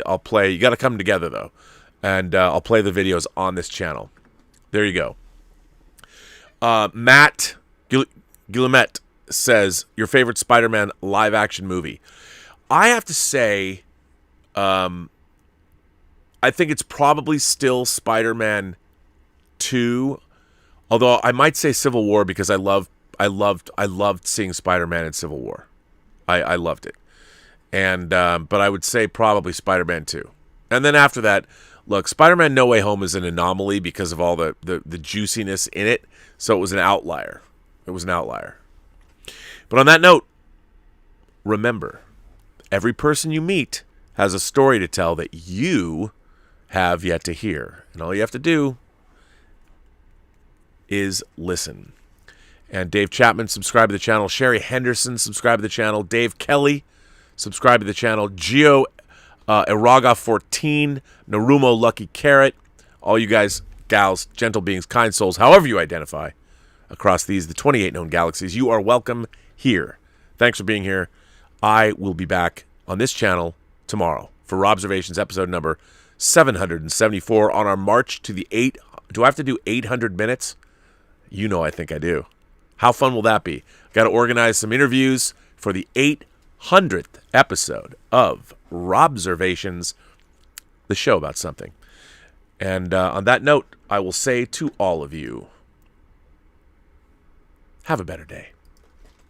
You got to come together though, and I'll play the videos on this channel. There you go. Matt Guillemette says your favorite Spider-Man live action movie. I have to say, I think it's probably still Spider-Man 2, although I might say Civil War because I loved seeing Spider-Man in Civil War. I loved it, and but I would say probably Spider-Man 2, and then after that, look, Spider-Man No Way Home is an anomaly because of all the juiciness in it, so it was an outlier. But on that note, remember, every person you meet has a story to tell that you have yet to hear, and all you have to do is listen. And Dave Chapman, subscribe to the channel. Sherry Henderson, subscribe to the channel. Dave Kelly, subscribe to the channel. Geo Iraga 14, Narumo Lucky Carrot, all you guys, gals, gentle beings, kind souls, however you identify across the 28 known galaxies, you are welcome here. Thanks for being here. I will be back on this channel tomorrow for Robservations episode number 774 on our march to the 8. Do I have to do 800 minutes? You know I think I do. How fun will that be? Got to organize some interviews for the 800th episode of Robservations, the show about something. And on that note, I will say to all of you, have a better day.